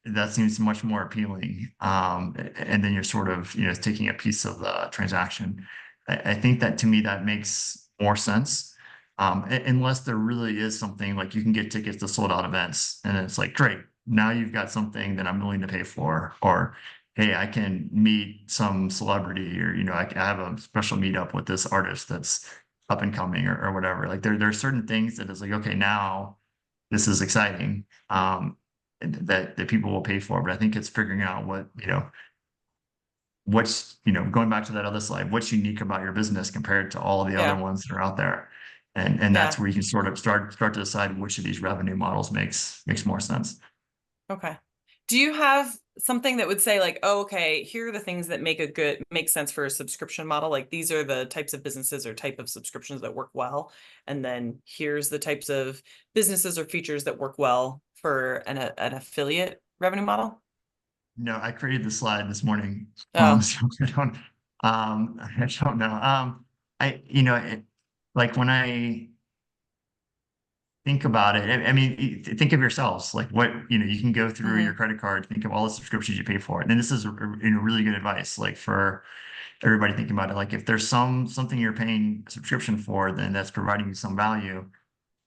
That seems much more appealing. And then you're sort of, taking a piece of the transaction. I think that, to me, that makes more sense. Unless there really is something like you can get tickets to sold out events and it's like, great, now you've got something that I'm willing to pay for, or hey, I can meet some celebrity, or I have a special meetup with this artist that's up and coming, or whatever. Like there are certain things that is like, okay, now this is exciting. That people will pay for. But I think it's figuring out what's, going back to that other slide, what's unique about your business compared to all of the other ones that are out there. And that's where you can sort of start to decide which of these revenue models makes more sense. Okay. Do you have something that would say, like, oh, okay, here are the things that make sense for a subscription model? Like, these are the types of businesses or type of subscriptions that work well. And then here's the types of businesses or features that work well for an affiliate revenue model? No, I created the slide this morning. Oh. So I don't know. Like when I think about it, I mean, think of yourselves, like what, you can go through your credit card, think of all the subscriptions you pay for. And then this is really good advice, like for everybody thinking about it. Like if there's something you're paying a subscription for, then that's providing you some value,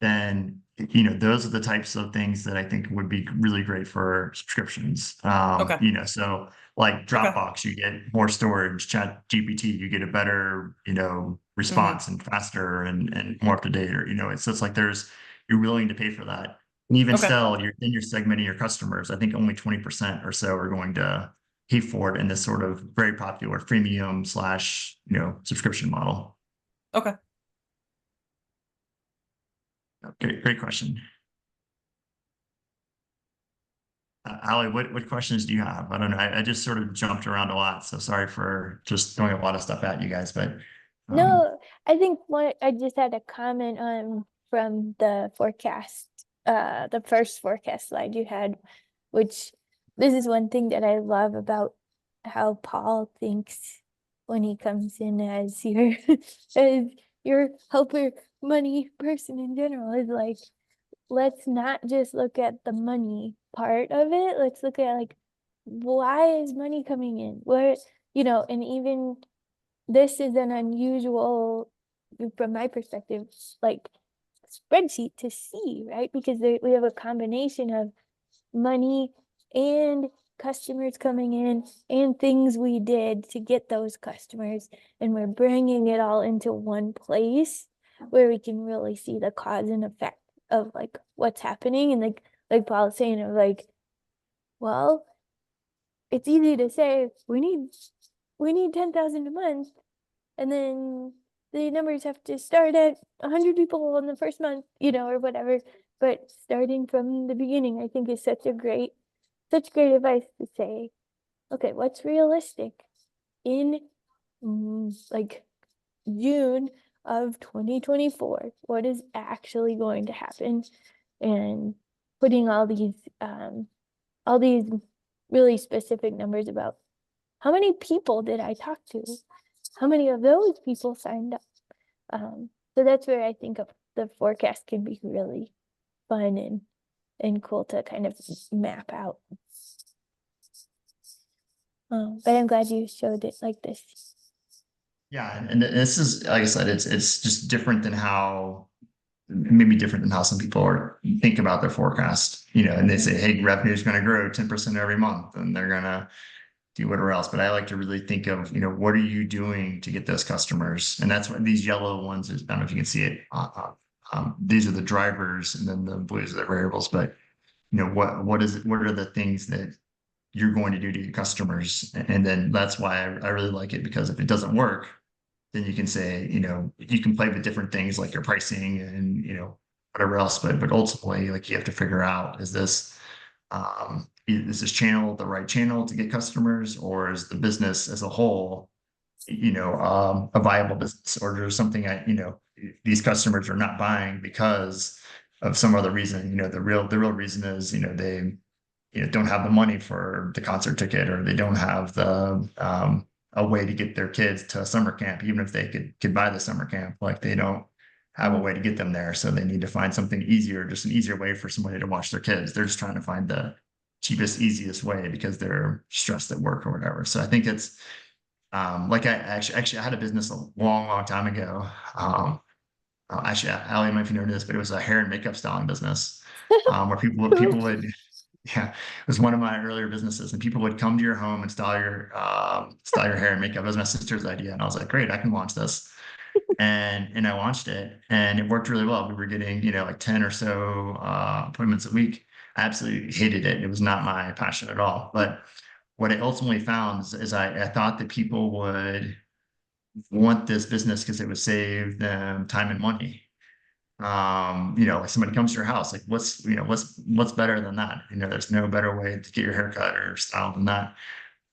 then those are the types of things that I think would be really great for subscriptions. So like Dropbox, you get more storage. Chat GPT, you get a better response and faster and more up to date. Or it's just like you're willing to pay for that. And even still, you're segmenting your customers. I think only 20% or so are going to pay for it in this sort of very popular freemium / subscription model. Okay. Okay, great question. Ali, what questions do you have? I don't know. I just sort of jumped around a lot, so sorry for just throwing a lot of stuff at you guys. But no, I think I just had a comment on from the forecast the first forecast slide you had, which this is one thing that I love about how Paul thinks when he comes in as your as your helper money person in general, is like, let's not just look at the money part of it. Let's look at like, why is money coming in? Where, and even this is an unusual, from my perspective, like spreadsheet to see, right? Because we have a combination of money and customers coming in and things we did to get those customers, and we're bringing it all into one place where we can really see the cause and effect of like what's happening. And like Paul was saying, of like, well, it's easy to say we need 10,000 a month, and then the numbers have to start at 100 people in the first month, or whatever. But starting from the beginning, I think, is such great advice to say, okay, what's realistic in like June of 2024? What is actually going to happen? And putting all these really specific numbers about how many people did I talk to? How many of those people signed up? So that's where I think of the forecast can be really fun and cool to kind of map out. But I'm glad you showed it like this. Yeah, and this is, like I said, it's just different than how, maybe different than how some people think about their forecast, and they say, hey, revenue is going to grow 10% every month, and they're going to do whatever else. But I like to really think of, what are you doing to get those customers? And that's what these yellow ones is. I don't know if you can see it. These are the drivers, and then the blues are the variables. But what is it? What are the things that you're going to do to your customers? And then that's why I really like it, because if it doesn't work, then you can say, you can play with different things like your pricing and, whatever else. But ultimately, like, you have to figure out, is this channel the right channel to get customers, or is the business as a whole, a viable business, or there's something these customers are not buying because of some other reason. The real reason is, they don't have the money for the concert ticket, or they don't have the a way to get their kids to summer camp, even if they could buy the summer camp. Like, they don't have a way to get them there, so they need to find something easier, just an easier way for somebody to watch their kids. They're just trying to find the cheapest, easiest way because they're stressed at work or whatever. So I think it's like, I actually had a business a long time ago. Actually, I don't know if you know this, but it was a hair and makeup styling business, where people would, yeah, it was one of my earlier businesses, and people would come to your home and style your hair and makeup. It was my sister's idea, and I was like, great, I can launch this. And I launched it, and it worked really well. We were getting, like 10 or so appointments a week. I absolutely hated it. It was not my passion at all. But what I ultimately found is I thought that people would want this business because it would save them time and money. Like, somebody comes to your house, like, what's better than that? There's no better way to get your hair cut or style than that.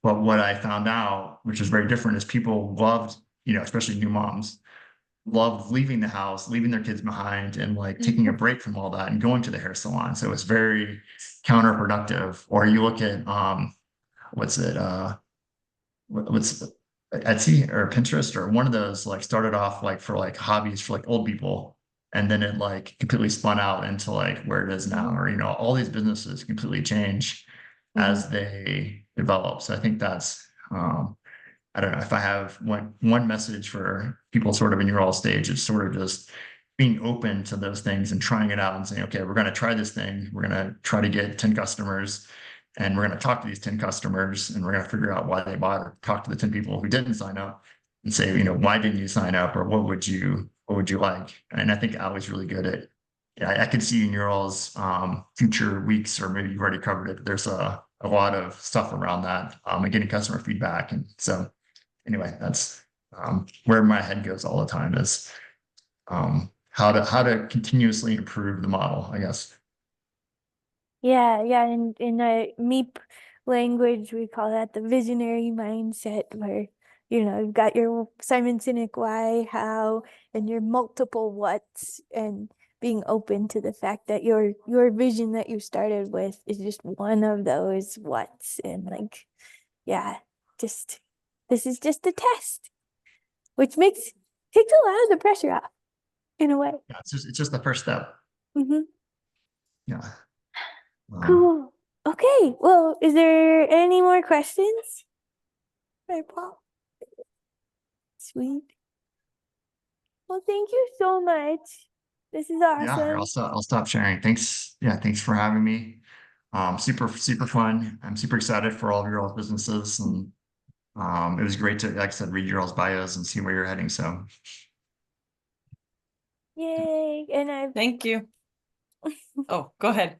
But what I found out, which is very different, is people loved, especially new moms, loved leaving the house, leaving their kids behind, and like taking a break from all that and going to the hair salon. So it's very counterproductive. Or you look at what's it what's Etsy or Pinterest or one of those, like, started off like for like hobbies for like old people, and then it like completely spun out into like where it is now. Or all these businesses completely change as they develop. So I think that's I don't know, if I have one message for people sort of in your all stage, it's sort of just being open to those things and trying it out and saying, okay, we're going to try this thing. We're going to try to get 10 customers, and we're going to talk to these 10 customers, and we're going to figure out why they bought, or talk to the 10 people who didn't sign up and say, why didn't you sign up, or what would you like? And I think Allie's really good at, I can see in your all's future weeks, or maybe you've already covered it, but there's a lot of stuff around that, and getting customer feedback. And so anyway, that's where my head goes all the time, is how to continuously improve the model, I guess. Yeah, in MEP language, we call that the visionary mindset, where you've got your Simon Sinek why, how, and your multiple whats, being open to the fact that your vision that you started with is just one of those what's, and like, yeah, just this is just a test, which takes a lot of the pressure off in a way. Yeah, it's just the first step. Hmm. Yeah. Cool. Okay. Well, is there any more questions? Right, Paul? Sweet. Well, thank you so much. This is Yeah, awesome. I'll stop sharing. Thanks. Yeah, thanks for having me. Super fun. I'm super excited for all of your all's businesses, and it was great to, like I said, read your all's bios and see where you're heading. So Yay. And Thank you. Oh, go ahead.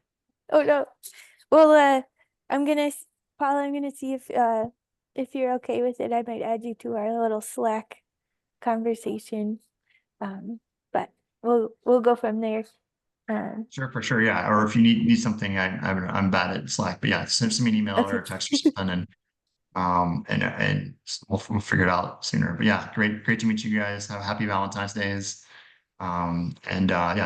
oh no. Well, I'm gonna, Paula, I'm gonna see if you're okay with it. I might add you to our little Slack conversation. But we'll go from there. sure, for sure. Yeah. Or if you need something, I'm bad at Slack, but yeah, send me an email or Okay. a text or something, and we'll figure it out sooner. But yeah, great to meet you guys. Have a happy Valentine's Days. Yeah,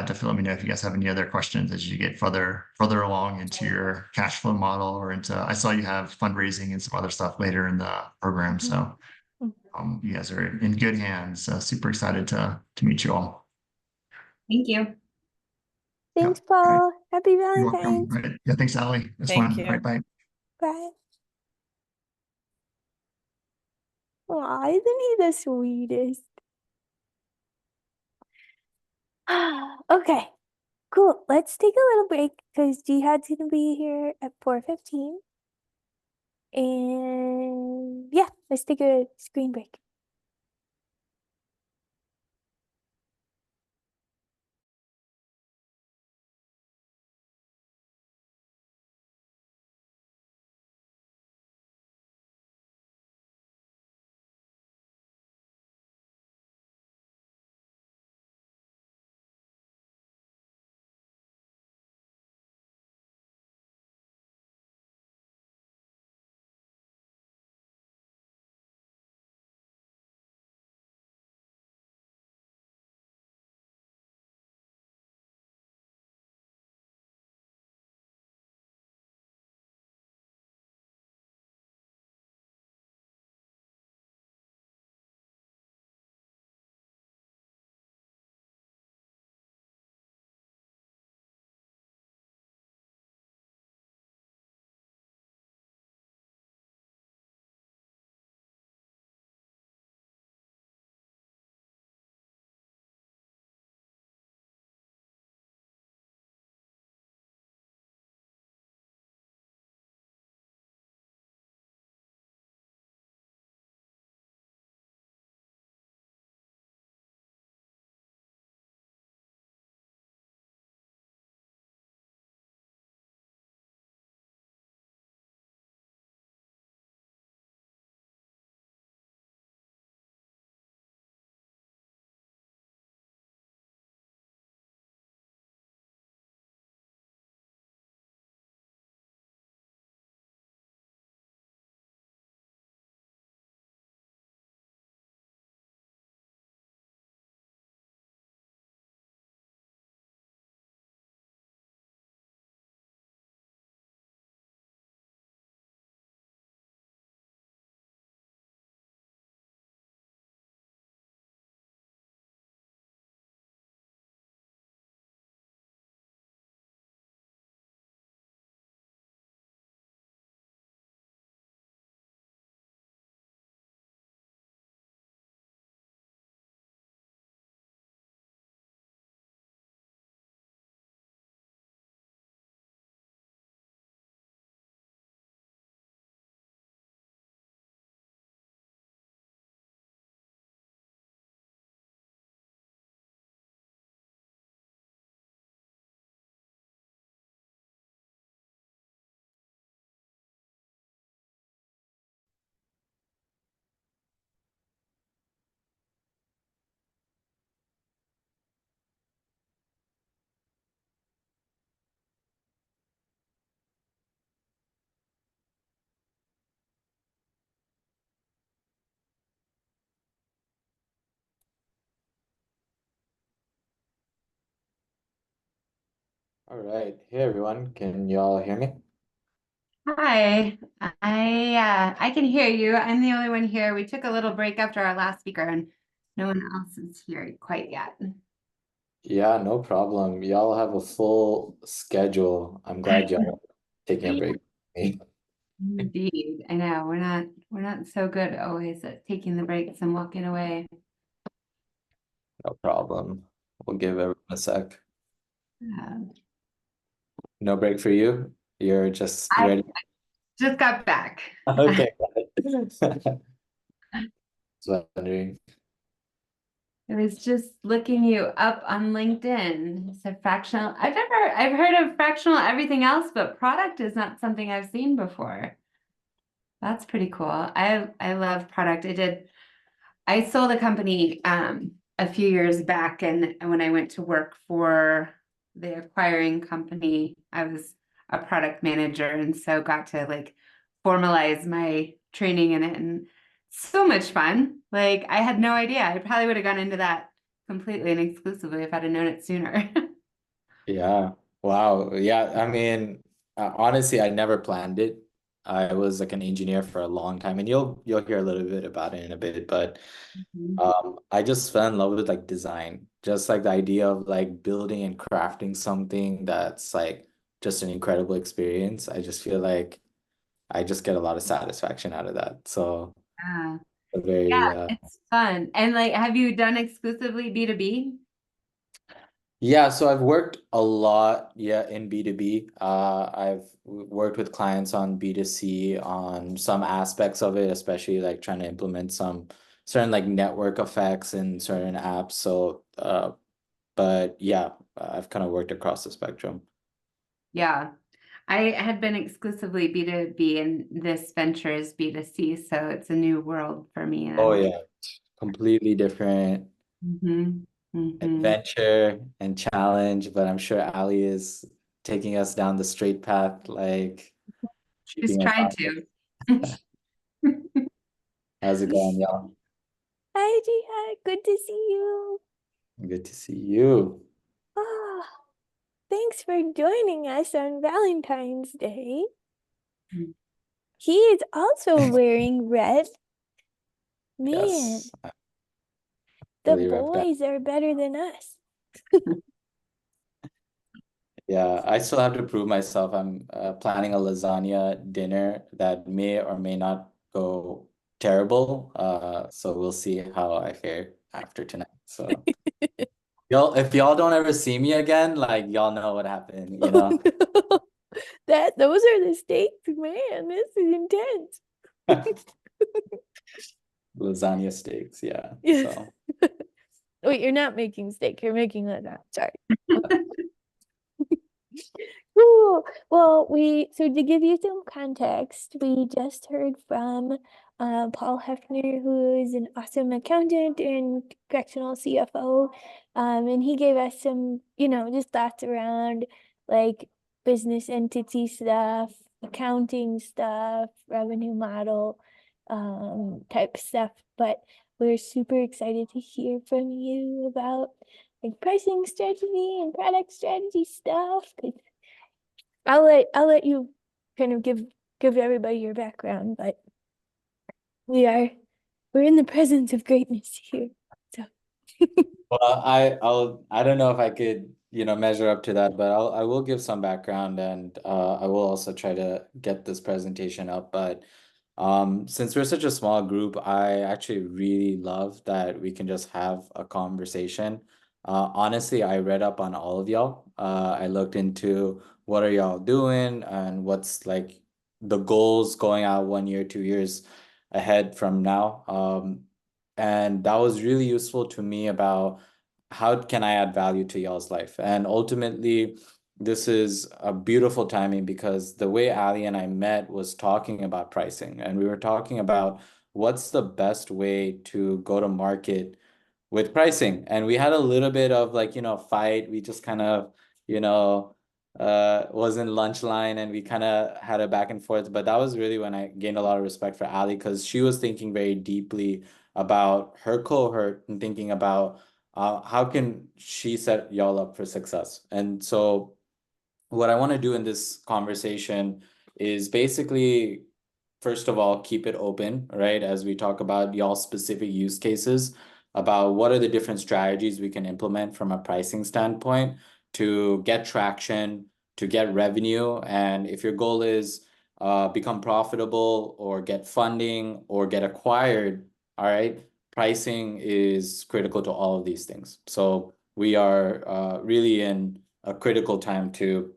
definitely let me know if you guys have any other questions as you get further along into your cash flow model, or into, I saw you have fundraising and some other stuff later in the program. So you guys are in good hands. Super excited to meet you all. Thank you. Thanks, Yeah. All right. Paul. Happy You're welcome. Valentine's. All right. Yeah, thanks, Allie. It's Thank fun. you. All right, bye. Bye. Aw, isn't he the sweetest? Okay, cool. Let's take a little break because Jihad's gonna be here at 4:15. And yeah, let's take a screen break. All right. Hey everyone, can y'all hear me? Hi, I can hear you. I'm the only one here. We took a little break after our last speaker, and no one else is here quite yet. Yeah, no problem. Y'all have a full schedule. I'm glad y'all taking a break. Indeed, I know we're not so good always at taking the breaks and walking away. No problem. We'll give everyone a sec. Um, No break for you? You're just I ready? just got back. Okay. Just wondering. I was just looking you up on LinkedIn. So fractional, I've heard of fractional everything else, but product is not something I've seen before. That's pretty cool. I love product. I sold a company a few years back, and when I went to work for the acquiring company, I was a product manager, and so got to like formalize my training in it, and so much fun. Like I had no idea. I probably would have gone into that completely and exclusively if I'd have known it sooner. Yeah. Wow. Yeah. I mean, honestly, I never planned it. I was like an engineer for a long time, and you'll hear a little bit about it in a bit, but Mhm. I just fell in love with like design, just like the idea of like building and crafting something that's like just an incredible experience. I just feel like I just get a lot of satisfaction out of that. So Yeah. a very Yeah, it's fun. And like, have you done exclusively B2B? yeah, so I've worked a lot, yeah, in B2B. I've worked with clients on B2C on some aspects of it, especially like trying to implement some certain like network effects in certain apps. So but yeah, I've kind of worked across the spectrum. Yeah. I had been exclusively B2B and this venture is B2C, so it's a new world for me. And Oh I'm yeah, completely different hmm adventure and challenge, but I'm sure Ali is taking us down the straight path, like just keeping us trying on. to. How's it going, y'all? Hi, Jihad. Good to see you. Good to see you. Ah, thanks for joining us on Valentine's Day. He is also wearing red. Man, Yes, I the fully rep that. boys are better than us. Yeah, I still have to prove myself. I'm planning a lasagna dinner that may or may not go terrible. So we'll see how I fare after tonight. So y'all, if y'all don't ever see me again, like y'all know what happened, you know? Those are the stakes, man. This is intense. Lasagna steaks, yeah. Yes. So Wait, you're not making steak, you're making lasagna. Sorry. Cool. Well, so to give you some context, we just heard from Paul Hefner, who is an awesome accountant and correctional CFO. And he gave us some, just thoughts around like business entity stuff, accounting stuff, revenue model type stuff. But we're super excited to hear from you about like pricing strategy and product strategy stuff. 'Cause I'll let you kind of give everybody your background, but we're in the presence of greatness here. So well, I don't know if I could, measure up to that, but I will give some background and I will also try to get this presentation up. But since we're such a small group, I actually really love that we can just have a conversation. Honestly, I read up on all of y'all. I looked into what are y'all doing and what's like the goals going out 1 year, 2 years ahead from now. And that was really useful to me about how can I add value to y'all's life. And ultimately, this is a beautiful timing because the way Ali and I met was talking about pricing, and we were talking about what's the best way to go to market with pricing. And we had a little bit of like, fight. We just kind of, was in lunch line and we kind of had a back and forth. But that was really when I gained a lot of respect for Ali because she was thinking very deeply about her cohort and thinking about how can she set y'all up for success. And so what I want to do in this conversation is basically, first of all, keep it open, right? As we talk about y'all specific use cases, about what are the different strategies we can implement from a pricing standpoint to get traction, to get revenue. And if your goal is become profitable or get funding or get acquired, all right, pricing is critical to all of these things. So we are really in a critical time to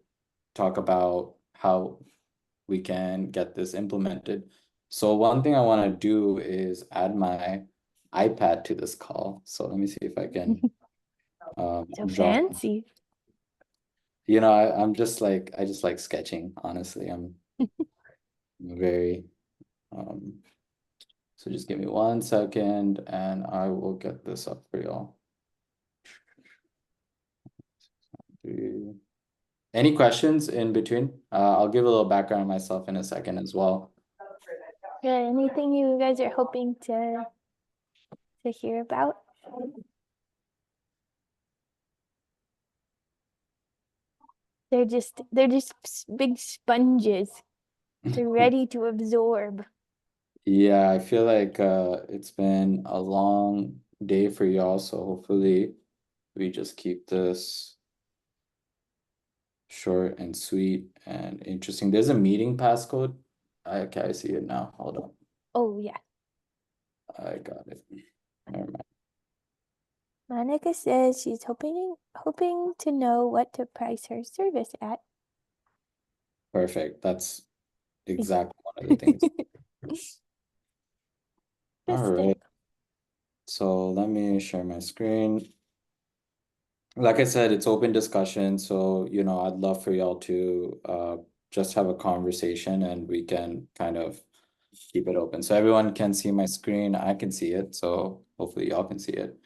talk about how we can get this implemented. So one thing I want to do is add my iPad to this call. So let me see if I can So drop. fancy. You know, I'm just like, I just like sketching, honestly. I'm very so just give me 1 second and I will get this up for y'all. Any questions in between? I'll give a little background on myself in a second as well. Yeah, anything you guys are hoping to hear about? They're just big sponges. They're ready to absorb. Yeah, I feel like it's been a long day for y'all, so hopefully we just keep this short and sweet and interesting. There's a meeting passcode. Okay, I see it now. Hold on. Oh yeah. I got it. Never mind. Monica says she's hoping to know what to price her service at. Perfect. That's exactly one of the things. All right. So let me share my screen. Like I said, it's open discussion. So, you know, I'd love for y'all to just have a conversation and we can kind of keep it open. So everyone can see my screen. I can see it. So hopefully y'all can see it.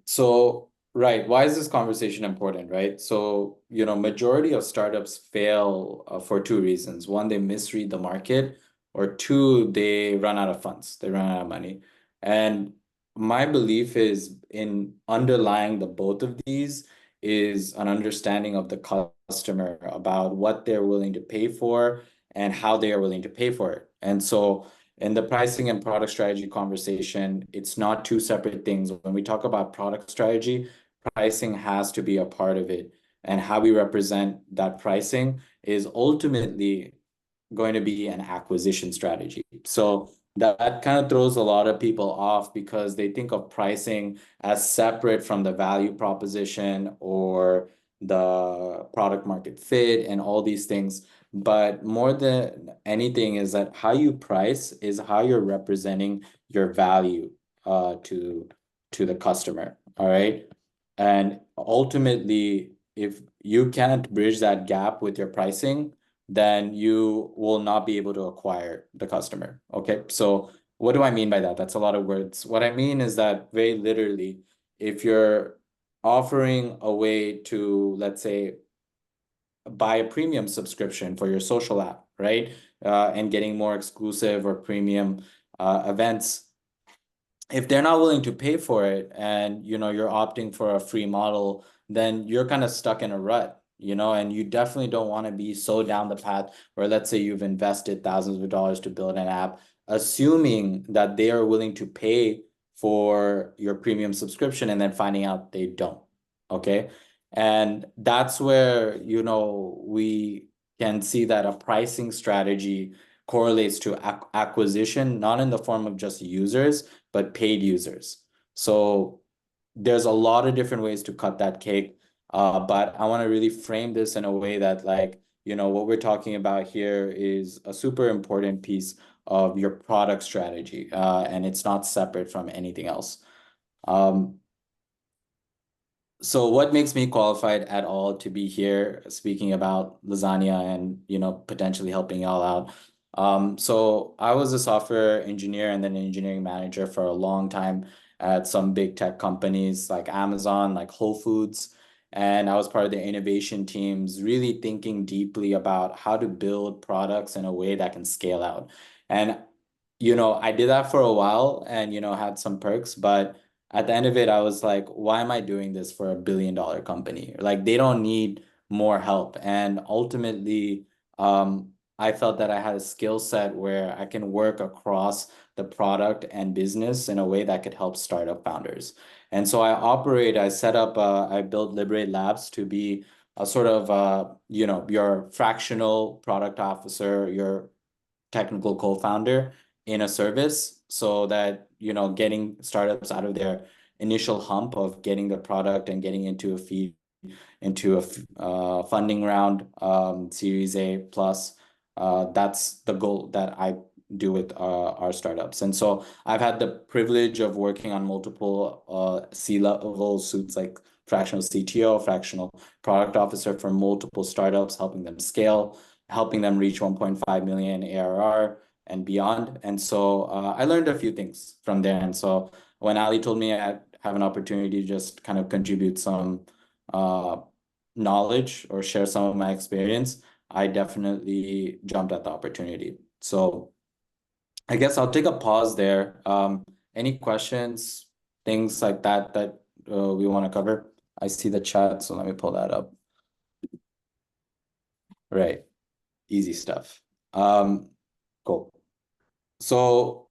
So, right, why is this conversation important, right? So, you know, majority of startups fail for two reasons. One, they misread the market, or two, they run out of funds, they run out of money. And my belief is in underlying the both of these is an understanding of the customer about what they're willing to pay for and how they are willing to pay for it. And so in the pricing and product strategy conversation, it's not two separate things. When we talk about product strategy, pricing has to be a part of it. And how we represent that pricing is ultimately going to be an acquisition strategy. So that kind of throws a lot of people off because they think of pricing as separate from the value proposition or the product market fit and all these things. But more than anything is that how you price is how you're representing your value to the customer. All right. And ultimately, if you can't bridge that gap with your pricing, then you will not be able to acquire the customer. Okay. So what do I mean by that? That's a lot of words. What I mean is that very literally, if you're offering a way to, let's say, buy a premium subscription for your social app, right? And getting more exclusive or premium events. If they're not willing to pay for it and you know you're opting for a free model, then you're kind of stuck in a rut, you know, and you definitely don't want to be so down the path where let's say you've invested thousands of dollars to build an app, assuming that they are willing to pay for your premium subscription and then finding out they don't. Okay. And that's where, you know, we can see that a pricing strategy correlates to acquisition, not in the form of just users, but paid users. So there's a lot of different ways to cut that cake. But I want to really frame this in a way that, like, you know, what we're talking about here is a super important piece of your product strategy, and it's not separate from anything else. So what makes me qualified at all to be here speaking about lasagna and, you know, potentially helping y'all out? So I was a software engineer and then an engineering manager for a long time at some big tech companies like Amazon, like Whole Foods. And I was part of the innovation teams, really thinking deeply about how to build products in a way that can scale out. And, you know, I did that for a while and, you know, had some perks, but at the end of it, I was like, why am I doing this for $1 billion company? Like, they don't need more help. And ultimately, I felt that I had a skill set where I can work across the product and business in a way that could help startup founders. And so I set up, I built Liberate Labs to be a sort of, your fractional product officer, your technical co-founder in a service, so that, getting startups out of their initial hump of getting the product and getting into a funding round, Series A plus. That's the goal that I do with our startups. And so I've had the privilege of working on multiple C-level suits, like fractional CTO, fractional product officer for multiple startups, helping them scale, helping them reach 1.5 million ARR and beyond. And so I learned a few things from there. And so when Ali told me I have an opportunity to just kind of contribute some knowledge or share some of my experience, I definitely jumped at the opportunity. So I guess I'll take a pause there. Any questions, things like that we want to cover? I see the chat, so let me pull that up. Right, easy stuff. Cool. So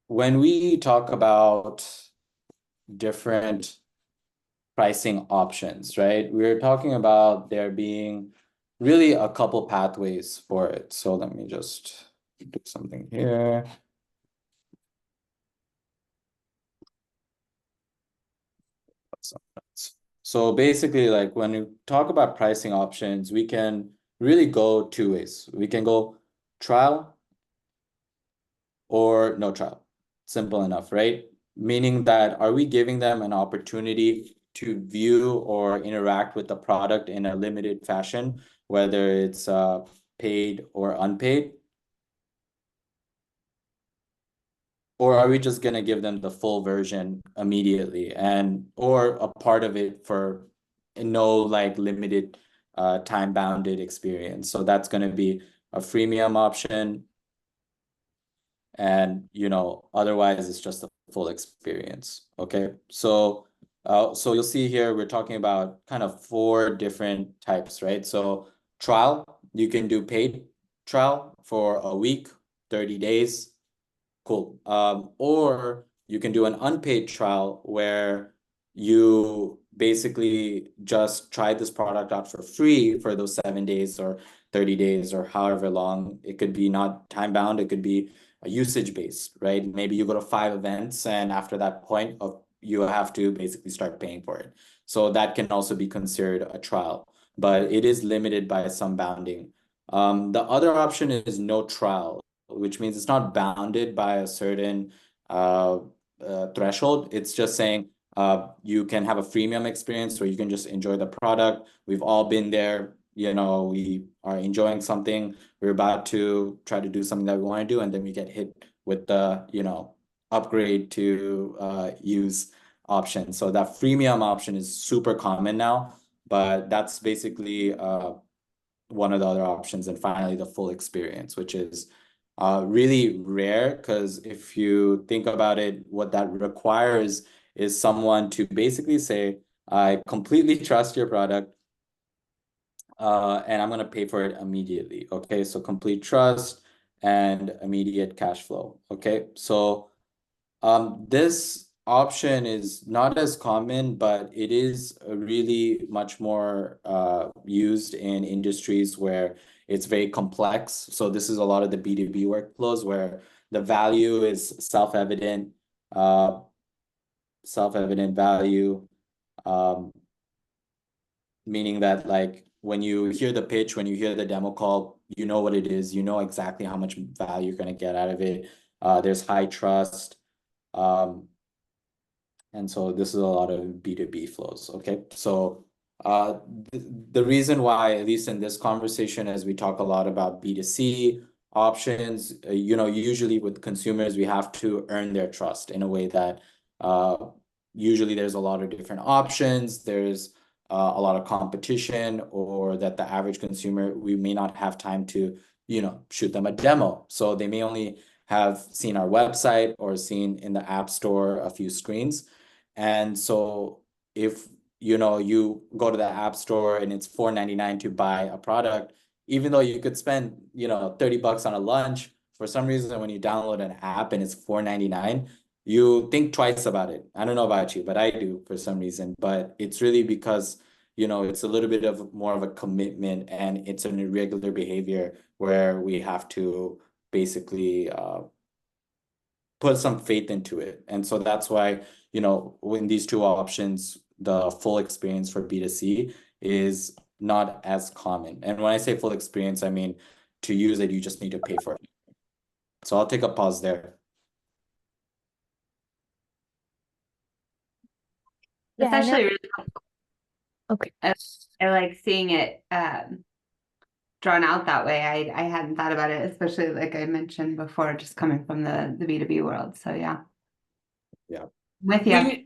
when we talk about different pricing options, right? We're talking about there being really a couple pathways for it. So let me just do something here. So basically, like when you talk about pricing options, we can really go two ways. We can go trial or no trial. Simple enough, right? Meaning that, are we giving them an opportunity to view or interact with the product in a limited fashion, whether it's paid or unpaid? Or are we just going to give them the full version immediately, or a part of it for no like limited time bounded experience? So that's going to be a freemium option. And otherwise it's just a full experience. Okay, so you'll see here we're talking about kind of 4 different types, right? So trial, you can do paid trial for a week, 30 days. Cool. Or you can do an unpaid trial where you basically just try this product out for free for those 7 days or 30 days or however long. It could be not time bound, it could be a usage based, right? Maybe you go to 5 events, and after that point you have to basically start paying for it. So that can also be considered a trial, but it is limited by some bounding. The other option is no trial, which means it's not bounded by a certain threshold. It's just saying you can have a freemium experience where you can just enjoy the product. We've all been there. We are enjoying something. We're about to try to do something that we want to do, and then we get hit with the, upgrade to use option. So that freemium option is super common now, but that's basically one of the other options. And finally, the full experience, which is really rare, because if you think about it, what that requires is someone to basically say, I completely trust your product, and I'm going to pay for it immediately. Okay, so complete trust and immediate cash flow. Okay, so this option is not as common, but it is really much more used in industries where it's very complex. So this is a lot of the B2B workflows where the value is self-evident value, meaning that like when you hear the pitch, when you hear the demo call, you know what it is, you know exactly how much value you're going to get out of it. There's high trust. And so this is a lot of B2B flows. Okay, so the reason why, at least in this conversation, as we talk a lot about B2C options, usually with consumers, we have to earn their trust in a way that usually there's a lot of different options. There's a lot of competition, or that the average consumer, we may not have time to, shoot them a demo. So they may only have seen our website or seen in the app store a few screens. And so if you know, you go to the app store and it's $4.99 to buy a product, even though you could spend, you know, $30 on a lunch. For some reason, when you download an app and it's $4.99, you think twice about it. I don't know about you, but I do for some reason. But it's really because, you know, it's a little bit of more of a commitment, and it's an irregular behavior where we have to basically put some faith into it. And so that's why, you know, when these two options, the full experience for B2C is not as common. And when I say full experience, I mean to use it, you just need to pay for it. So I'll take a pause there. That's Yeah, I know. actually really helpful. Okay. I like seeing it drawn out that way. I hadn't thought about it, especially like I mentioned before, just coming from the B2B world. So yeah. Yeah. With you.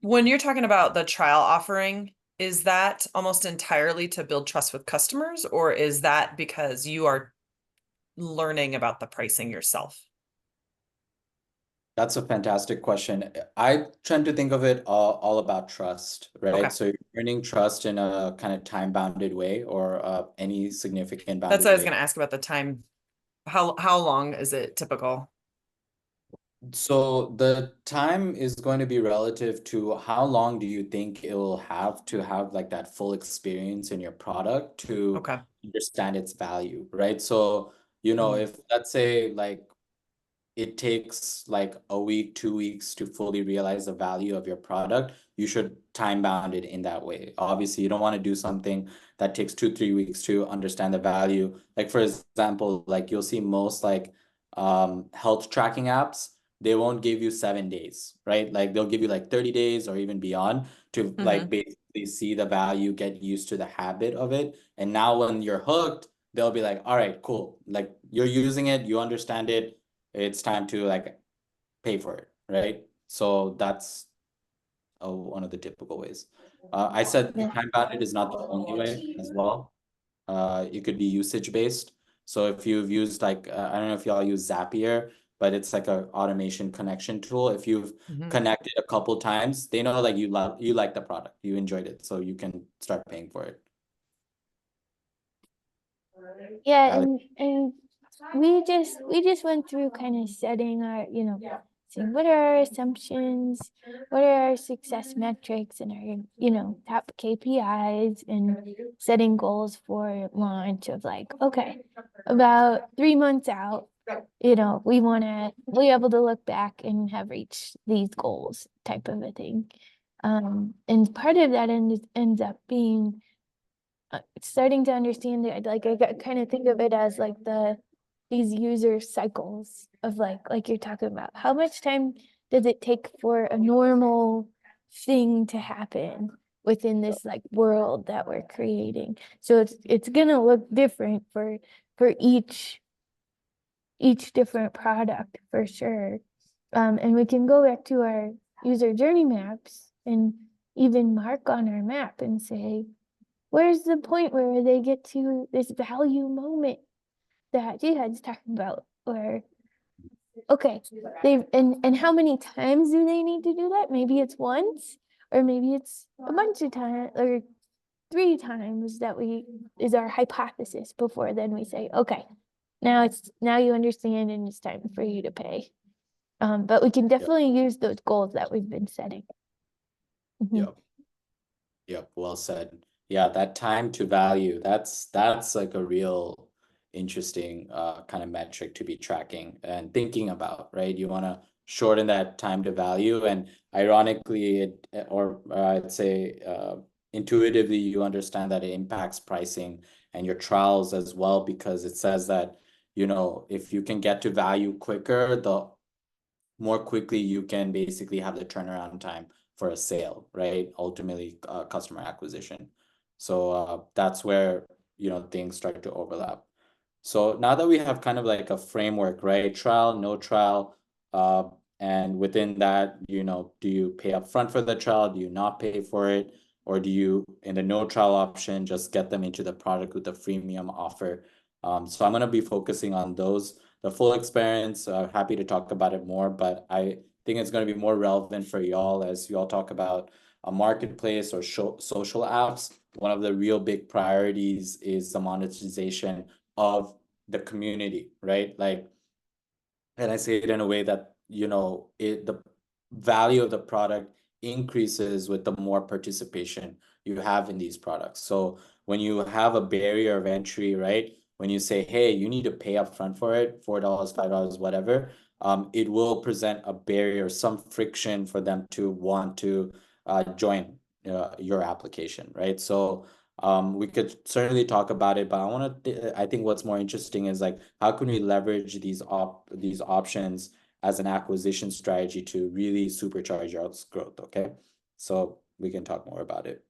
When you're talking about the trial offering, is that almost entirely to build trust with customers, or is that because you are learning about the pricing yourself? That's a fantastic question. I tend to think of it all about trust, right? Okay. So you're earning trust in a kind of time-bounded way, or any significant That's bounded what I was way. going to ask about the time. How long is it typical? So the time is going to be relative to how long do you think it will have to have like that full experience in your product to Okay. understand its value, right? So, you know, Mhm. if let's say like it takes like a week, 2 weeks to fully realize the value of your product, you should time bound it in that way. Obviously, you don't want to do something that takes 2, 3 weeks to understand the value. Like for example, like you'll see most like health tracking apps, they won't give you 7 days, right? Like they'll give you like 30 days or even beyond to like basically see the value, get used to the habit of it. And now when you're hooked, they'll be like, all right, cool. Like you're using it, you understand it, it's time to like pay for it, right? So that's one of the typical ways. I said Yeah. time bounded is not the only way as well. It could be usage based. So if you've used like, I don't know if y'all use Zapier, but it's like a automation connection tool. If you've connected a couple times, they know like you like the product, you enjoyed it, so you can start paying for it. Yeah, Alex? and we just went through kind of setting our, saying what are our assumptions, what are our success metrics and our, top KPIs, and setting goals for launch of like, okay, about 3 months out, we want to be able to look back and have reached these goals type of a thing. And part of that ends up being starting to understand it, like I kind of think of it as like these user cycles of like you're talking about. How much time does it take for a normal thing to happen within this like world that we're creating? So it's gonna look different for each different product for sure. And we can go back to our user journey maps and even mark on our map and say, where's the point where they get to this value moment that Jihad's talking about? Where, okay, and how many times do they need to do that? Maybe it's once, or maybe it's a bunch of times, or 3 times that is our hypothesis before then we say, okay, now you understand and it's time for you to pay. But we can definitely use those goals that we've been setting. Yep. Yep, well said. Yeah, that time to value, that's like a real interesting kind of metric to be tracking and thinking about, right? You want to shorten that time to value, and ironically, I'd say intuitively, you understand that it impacts pricing and your trials as well, because it says that, if you can get to value quicker, the more quickly you can basically have the turnaround time for a sale, right? Ultimately, customer acquisition. So that's where, things start to overlap. So now that we have kind of like a framework, right? Trial, no trial, and within that, do you pay up front for the trial? Do you not pay for it? Or do you, in the no trial option, just get them into the product with a freemium offer? So I'm going to be focusing on those. The full experience, happy to talk about it more, but I think it's going to be more relevant for y'all as y'all talk about a marketplace or social apps, one of the real big priorities is the monetization of the community, right? Like, and I say it in a way that, you know, the value of the product increases with the more participation you have in these products. So when you have a barrier of entry, right? When you say, hey, you need to pay up front for it, $4, $5, whatever, it will present a barrier, some friction for them to want to join your application, right? So we could certainly talk about it, but I think what's more interesting is like, how can we leverage these options as an acquisition strategy to really supercharge our growth, okay? So we can talk more about it.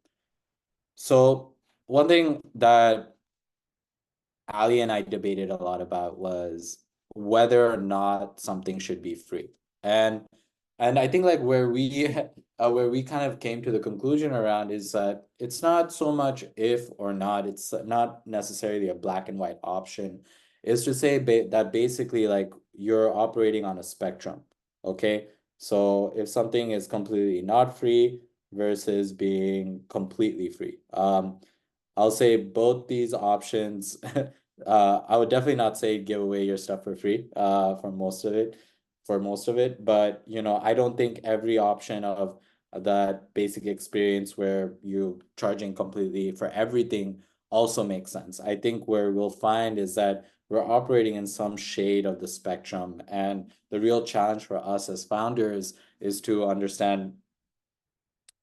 So one thing that Ali and I debated a lot about was whether or not something should be free. And I think like where we kind of came to the conclusion around is that it's not so much if or not, it's not necessarily a black and white option. It's to say that basically like you're operating on a spectrum, okay? So if something is completely not free versus being completely free. I'll say both these options. I would definitely not say give away your stuff for free for most of it. But you know, I don't think every option of that basic experience where you charging completely for everything also makes sense. I think where we'll find is that we're operating in some shade of the spectrum, and the real challenge for us as founders is to understand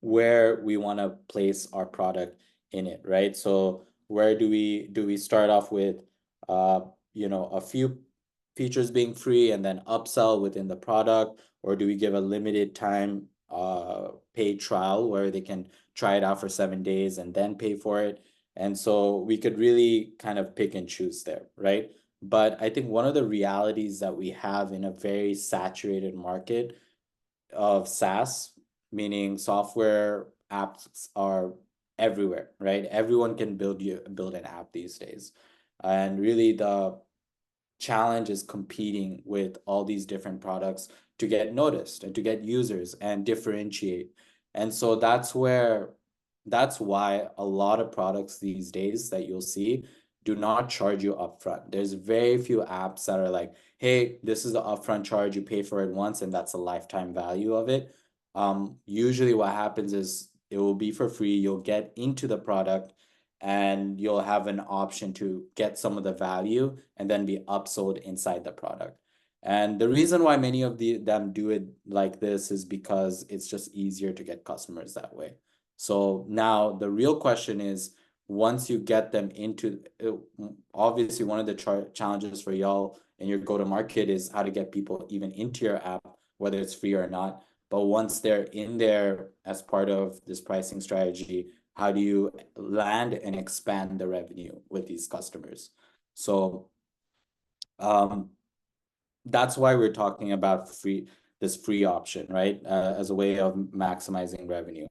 where we want to place our product in it, right? So where do we start off with you know, a few features being free and then upsell within the product, or do we give a limited time paid trial where they can try it out for 7 days and then pay for it? And so we could really kind of pick and choose there, right? But I think one of the realities that we have in a very saturated market of SaaS, meaning software apps are everywhere, right? Everyone can build an app these days. And really the challenge is competing with all these different products to get noticed and to get users and differentiate. And so that's why a lot of products these days that you'll see do not charge you upfront. There's very few apps that are like, hey, this is the upfront charge, you pay for it once, and that's a lifetime value of it. Usually what happens is it will be for free, you'll get into the product, and you'll have an option to get some of the value and then be upsold inside the product. And the reason why many of them do it like this is because it's just easier to get customers that way. So now the real question is, once you get them into, obviously one of the challenges for y'all in your go-to-market is how to get people even into your app, whether it's free or not. But once they're in there as part of this pricing strategy, how do you land and expand the revenue with these customers? So that's why we're talking about this free option, right? As a way of maximizing revenue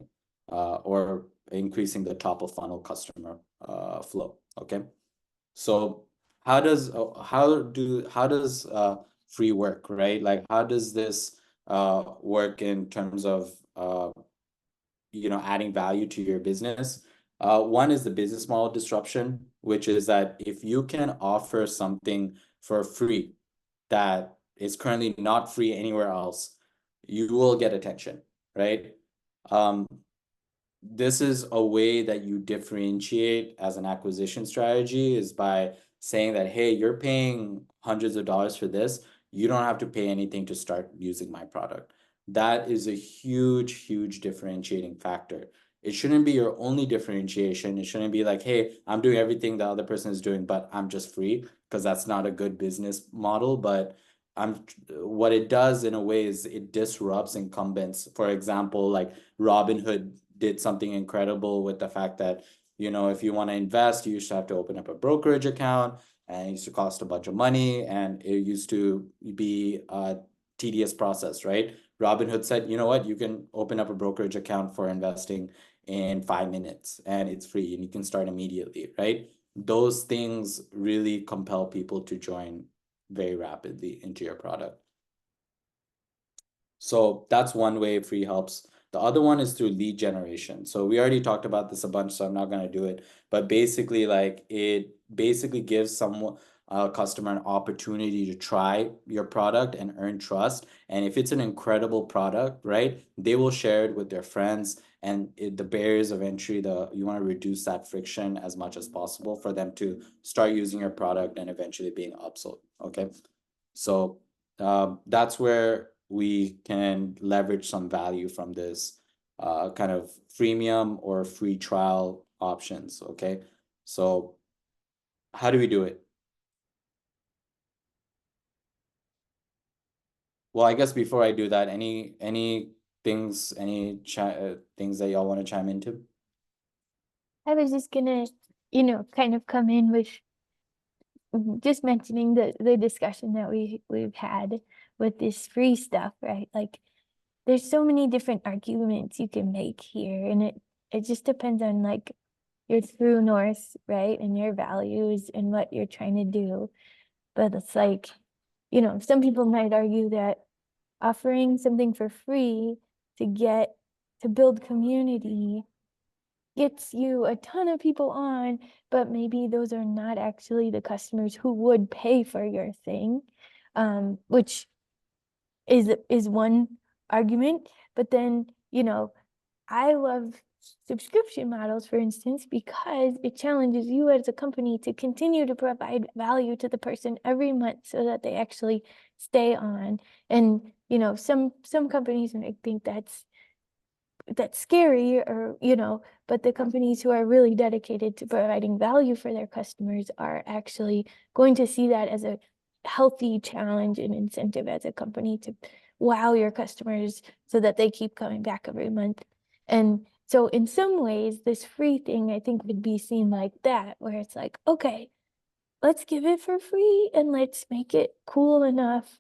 or increasing the top of funnel customer flow. Okay. So how does free work, right? Like how does this work in terms of you know, adding value to your business? One is the business model disruption, which is that if you can offer something for free that is currently not free anywhere else, you will get attention, right? This is a way that you differentiate as an acquisition strategy, is by saying that, hey, you're paying hundreds of dollars for this. You don't have to pay anything to start using my product. That is a huge, huge differentiating factor. It shouldn't be your only differentiation. It shouldn't be like, hey, I'm doing everything the other person is doing, but I'm just free, because that's not a good business model. But what it does in a way is it disrupts incumbents. For example, like Robinhood did something incredible with the fact that, you know, if you want to invest, you used to have to open up a brokerage account, and it used to cost a bunch of money, and it used to be a tedious process, right? Robinhood said, you know what, you can open up a brokerage account for investing in 5 minutes, and it's free, and you can start immediately, right? Those things really compel people to join very rapidly into your product. So that's one way free helps The other one is through lead generation. So we already talked about this a bunch, so I'm not going to do it. But basically, like, it basically gives someone, a customer, an opportunity to try your product and earn trust. And if it's an incredible product, right, they will share it with their friends. And the barriers of entry, you want to reduce that friction as much as possible for them to start using your product and eventually being upsold. Okay, so that's where we can leverage some value from this kind of freemium or free trial options. Okay, so how do we do it? Well, I guess before I do that, any things that y'all want to chime into? I was just gonna, kind of come in with just mentioning the discussion that we've had with this free stuff, right? Like, there's so many different arguments you can make here, and it just depends on like your true north, right, and your values and what you're trying to do. But it's like, some people might argue that offering something for free to build community gets you a ton of people on, but maybe those are not actually the customers who would pay for your thing, which is one argument. But then, I love subscription models, for instance, because it challenges you as a company to continue to provide value to the person every month so that they actually stay on. And, some companies might think that's scary, or but the companies who are really dedicated to providing value for their customers are actually going to see that as a healthy challenge and incentive as a company to wow your customers so that they keep coming back every month. And so in some ways, this free thing, I think, would be seen like that, where it's like, okay, let's give it for free and let's make it cool enough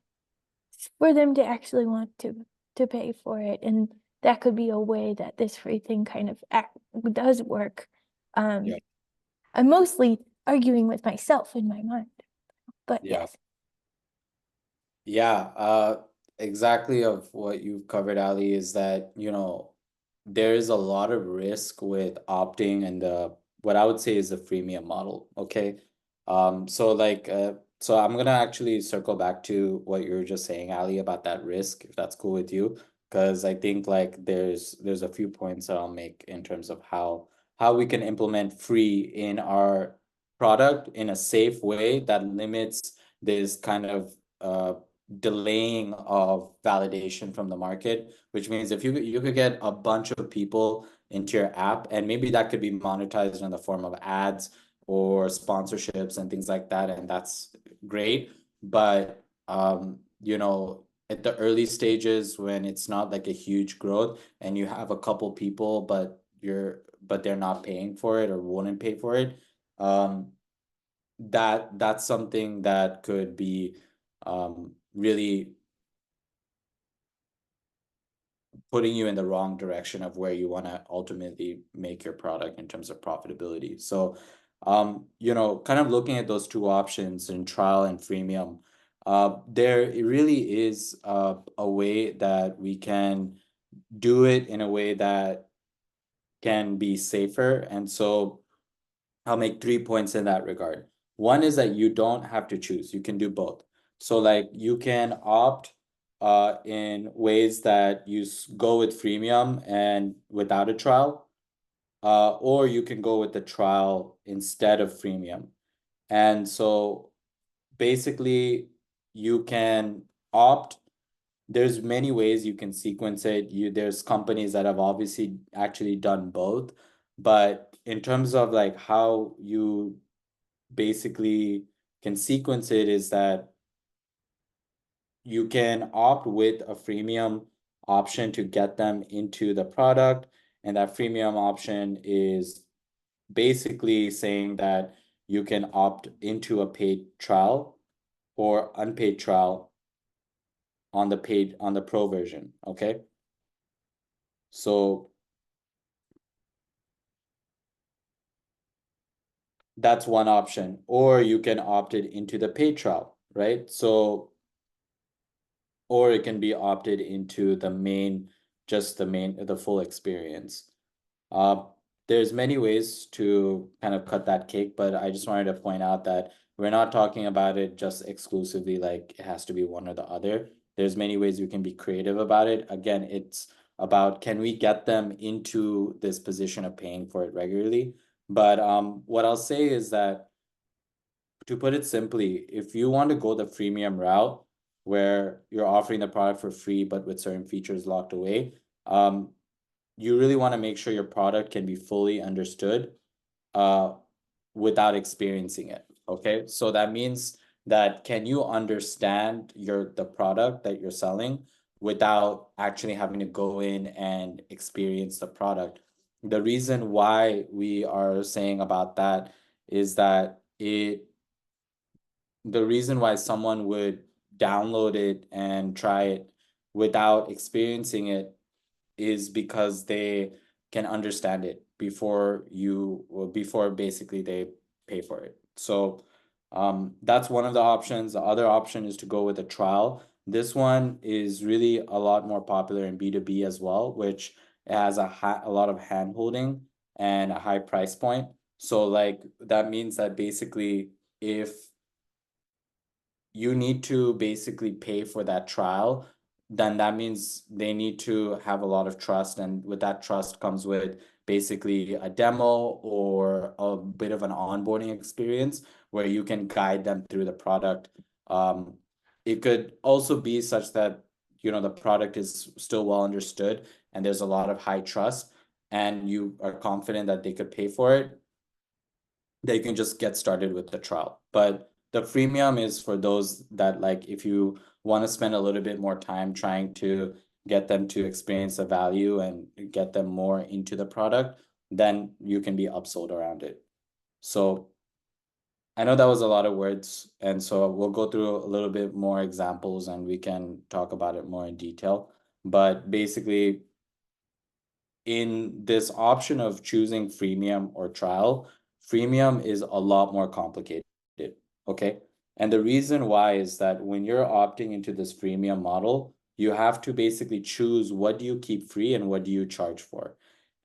for them to actually want to pay for it. And that could be a way that this free thing kind of does work. Yeah. I'm mostly arguing with myself in my mind, but Yeah. yes. Yeah, exactly of what you've covered, Ali, is that, there is a lot of risk with opting and what I would say is the freemium model. Okay. So I'm gonna actually circle back to what you were just saying, Ali, about that risk, if that's cool with you, because I think like there's a few points that I'll make in terms of how we can implement free in our product in a safe way that limits this kind of delaying of validation from the market, which means if you could get a bunch of people into your app, and maybe that could be monetized in the form of ads or sponsorships and things like that, and that's great. But at the early stages, when it's not like a huge growth and you have a couple people, but they're not paying for it or wouldn't pay for it, that's something that could be really putting you in the wrong direction of where you want to ultimately make your product in terms of profitability. So, kind of looking at those two options in trial and freemium, there it really is a way that we can do it in a way that can be safer. And so I'll make 3 points in that regard. One is that you don't have to choose. You can do both. So like you can opt in ways that you go with freemium and without a trial, or you can go with the trial instead of freemium. And so basically you can opt. There's many ways you can sequence it. There's companies that have obviously actually done both, but in terms of like how you basically can sequence it is that you can opt with a freemium option to get them into the product, and that freemium option is basically saying that you can opt into a paid trial or unpaid trial on the pro version. Okay, so that's one option. Or you can opt it into the paid trial, right? So or it can be opted into the main just the full experience. There's many ways to kind of cut that cake, but I just wanted to point out that we're not talking about it just exclusively like it has to be one or the other. There's many ways we can be creative about it. Again, it's about can we get them into this position of paying for it regularly? But what I'll say is that, to put it simply, if you want to go the freemium route where you're offering the product for free but with certain features locked away, you really want to make sure your product can be fully understood without experiencing it. Okay, so that means that can you understand the product that you're selling without actually having to go in and experience the product. The reason why we are saying about that is that the reason why someone would download it and try it without experiencing it is because they can understand it before basically they pay for it. So that's one of the options. The other option is to go with a trial. This one is really a lot more popular in B2B as well, which has a lot of hand holding and a high price point. So like that means that basically if you need to basically pay for that trial, then that means they need to have a lot of trust. And with that trust comes with basically a demo or a bit of an onboarding experience where you can guide them through the product. It could also be such that, the product is still well understood and there's a lot of high trust and you are confident that they could pay for it. They can just get started with the trial. But the freemium is for those that, like, if you want to spend a little bit more time trying to get them to experience the value and get them more into the product, then you can be upsold around it. So I know that was a lot of words, and so we'll go through a little bit more examples and we can talk about it more in detail. But basically, in this option of choosing freemium or trial, freemium is a lot more complicated, okay? And the reason why is that when you're opting into this freemium model, you have to basically choose what do you keep free and what do you charge for.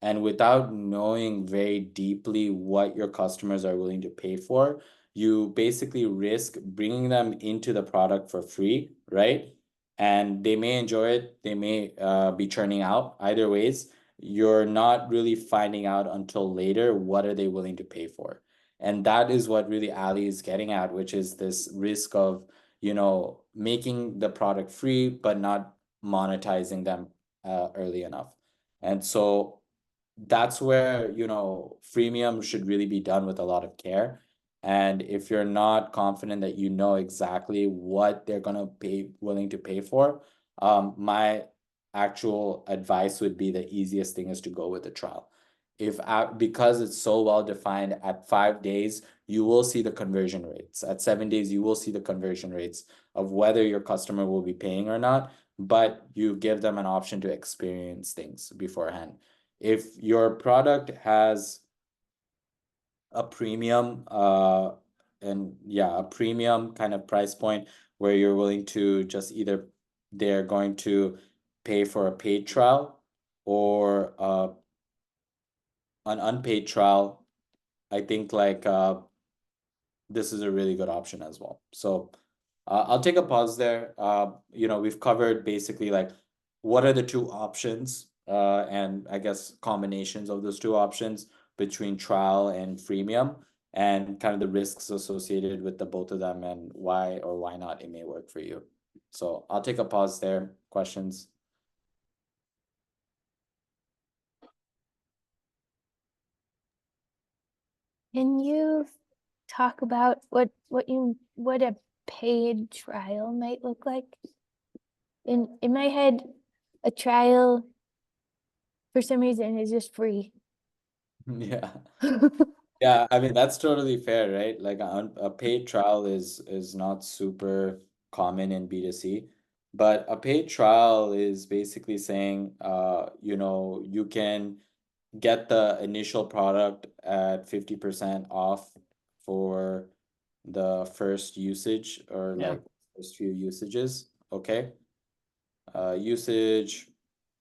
And without knowing very deeply what your customers are willing to pay for, you basically risk bringing them into the product for free, right? And they may enjoy it, they may be churning out. Either ways, you're not really finding out until later what are they willing to pay for. And that is what really Ali is getting at, which is this risk of, making the product free, but not monetizing them early enough. And so that's where, freemium should really be done with a lot of care. And if you're not confident that you know exactly what they're going to be willing to pay for, my actual advice would be the easiest thing is to go with a trial. Because it's so well defined, at 5 days, you will see the conversion rates. At 7 days, you will see the conversion rates of whether your customer will be paying or not, but you give them an option to experience things beforehand. If your product has a premium, a premium kind of price point where you're willing to just either they're going to pay for a paid trial or an unpaid trial, I think like this is a really good option as well. So I'll take a pause there. We've covered basically like what are the two options and I guess combinations of those two options between trial and freemium and kind of the risks associated with the both of them and why or why not it may work for you. So I'll take a pause there. Questions? Can you talk about what a paid trial might look like? In my head, a trial for some reason is just free. Yeah. Yeah, I mean that's totally fair, right? Like a paid trial is not super common in B2C, but a paid trial is basically saying you can get the initial product at 50% off for the first usage or Yeah. like first few usages, okay? Usage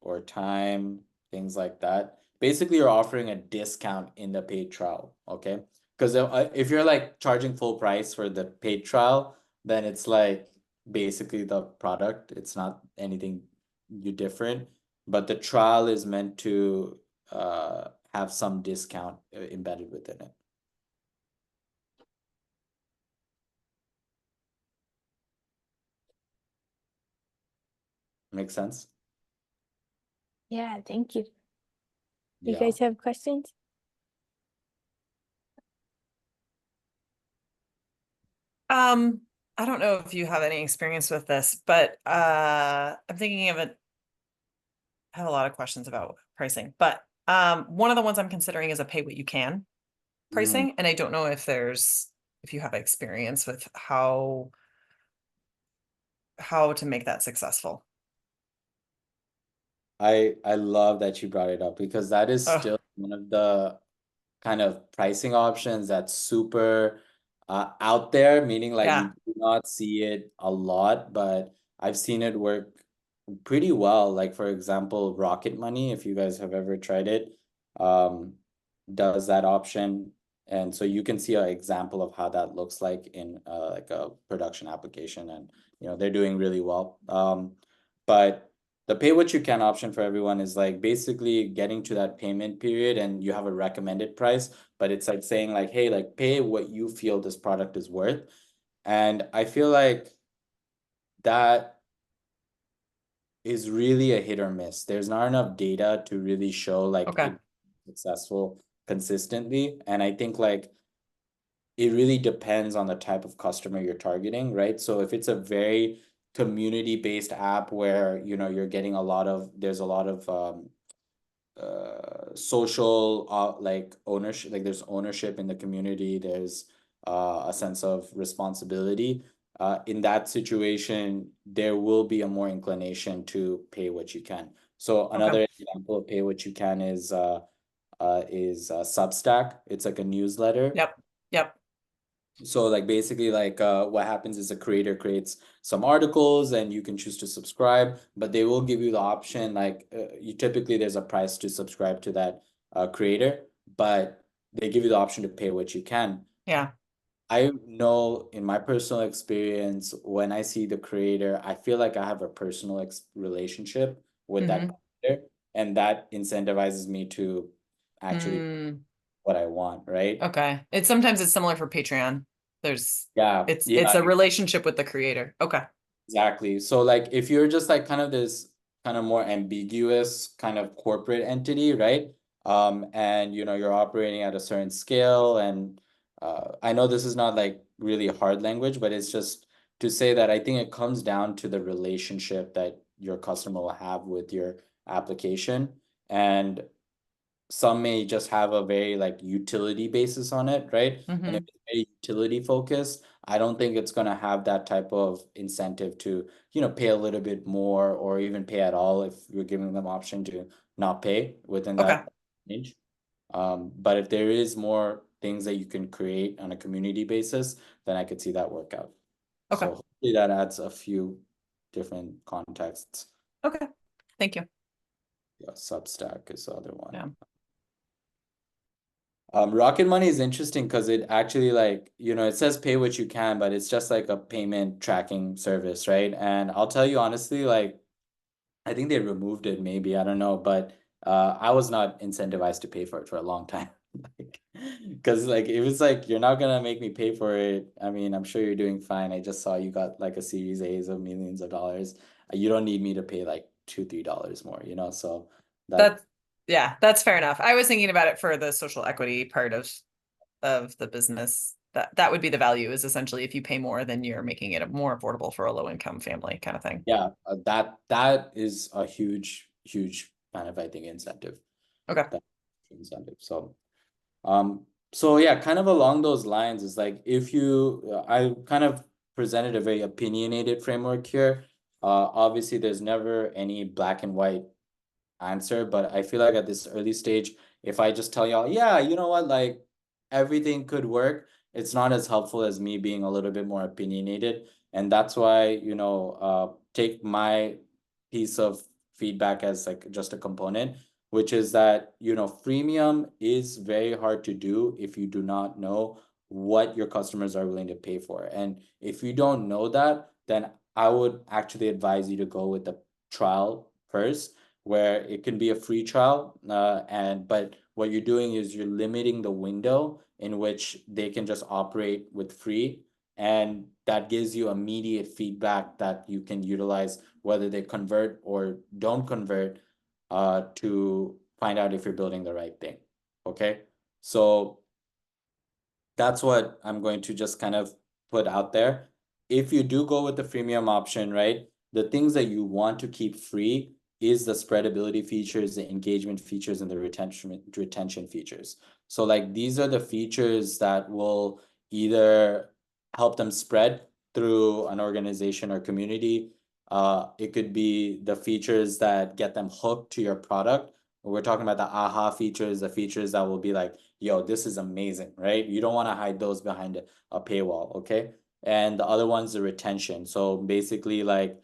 or time, things like that. Basically, you're offering a discount in the paid trial, okay? Because if you're like charging full price for the paid trial, then it's like basically the product. It's not anything you different, but the trial is meant to have some discount embedded within it. Make sense? Yeah, thank you. You Yeah. guys have questions? I don't know if you have any experience with this, but I'm thinking of it. I have a lot of questions about pricing, but one of the ones I'm considering is a pay what you can pricing, and I don't know if you have experience with how to make that successful. I love that you brought it up because that is Ugh. still one of the kind of pricing options that's super out there, meaning like Yeah. you do not see it a lot, but I've seen it work pretty well. Like for example, Rocket Money, if you guys have ever tried it, does that option. And so you can see an example of how that looks like in like a production application, and they're doing really well. But the pay what you can option for everyone is like basically getting to that payment period and you have a recommended price, but it's like saying like, hey, like pay what you feel this product is worth. And I feel like that is really a hit or miss. There's not enough data to really show like Okay. it successful consistently. And I think like it really depends on the type of customer you're targeting, right? So if it's a very community-based app where you're getting there's a lot of social like ownership, like there's ownership in the community, there's a sense of responsibility. In that situation, there will be a more inclination to pay what you can. So another example of pay what you can is Substack. It's like a newsletter. Yep. So like basically like what happens is a creator creates some articles and you can choose to subscribe, but they will give you the option like you typically there's a price to subscribe to that creator, but they give you the option to pay what you can. Yeah. I know in my personal experience, when I see the creator, I feel like I have a personal relationship with that creator, and that incentivizes me to actually what I want, right? Okay. Sometimes it's similar for Patreon. It's a relationship with the creator. Okay. Exactly. So like if you're just like kind of this kind of more ambiguous kind of corporate entity, right? And you're operating at a certain scale, and I know this is not like really hard language, but it's just to say that I think it comes down to the relationship that your customer will have with your application. And some may just have a very like utility basis on it, right? And if it's very utility focused, I don't think it's going to have that type of incentive to, pay a little bit more or even pay at all if you're giving them option to not pay within that range. But if there is more things that you can create on a community basis, then I could see that work out. Okay. So hopefully that adds a few different contexts. Okay. Thank you. Yeah, Substack is the other one. Yeah. Rocket Money is interesting because it actually like, it says pay what you can, but it's just like a payment tracking service, right? And I'll tell you honestly, like, I think they removed it maybe, I don't know, but I was not incentivized to pay for it for a long time. Like, because like if it's like you're not gonna make me pay for it, I mean, I'm sure you're doing fine. I just saw you got like a Series A's of millions of dollars. You don't need me to pay like $2-3 more, so that's fair enough. I was thinking about it for the social equity part of the business. That would be the value, is essentially if you pay more, then you're making it more affordable for a low income family kind of thing. Yeah, that is a huge kind of, I think, incentive. Okay. Incentive. So yeah, kind of along those lines is like if you I kind of presented a very opinionated framework here. Obviously there's never any black and white answer, but I feel like at this early stage, if I just tell y'all, yeah, you know what, like everything could work, it's not as helpful as me being a little bit more opinionated. And that's why, take my piece of feedback as like just a component, which is that, you know, freemium is very hard to do if you do not know what your customers are willing to pay for. And if you don't know that, then I would actually advise you to go with the trial first, where it can be a free trial, but what you're doing is you're limiting the window in which they can just operate with free, and that gives you immediate feedback that you can utilize whether they convert or don't convert, to find out if you're building the right thing. Okay, so that's what I'm going to just kind of put out there. If you do go with the freemium option, right, the things that you want to keep free is the spreadability features, the engagement features, and the retention features. So like these are the features that will either help them spread through an organization or community. It could be the features that get them hooked to your product. We're talking about the aha features, the features that will be like, yo, this is amazing, right? You don't want to hide those behind a paywall, okay? And the other one's the retention. So basically, like,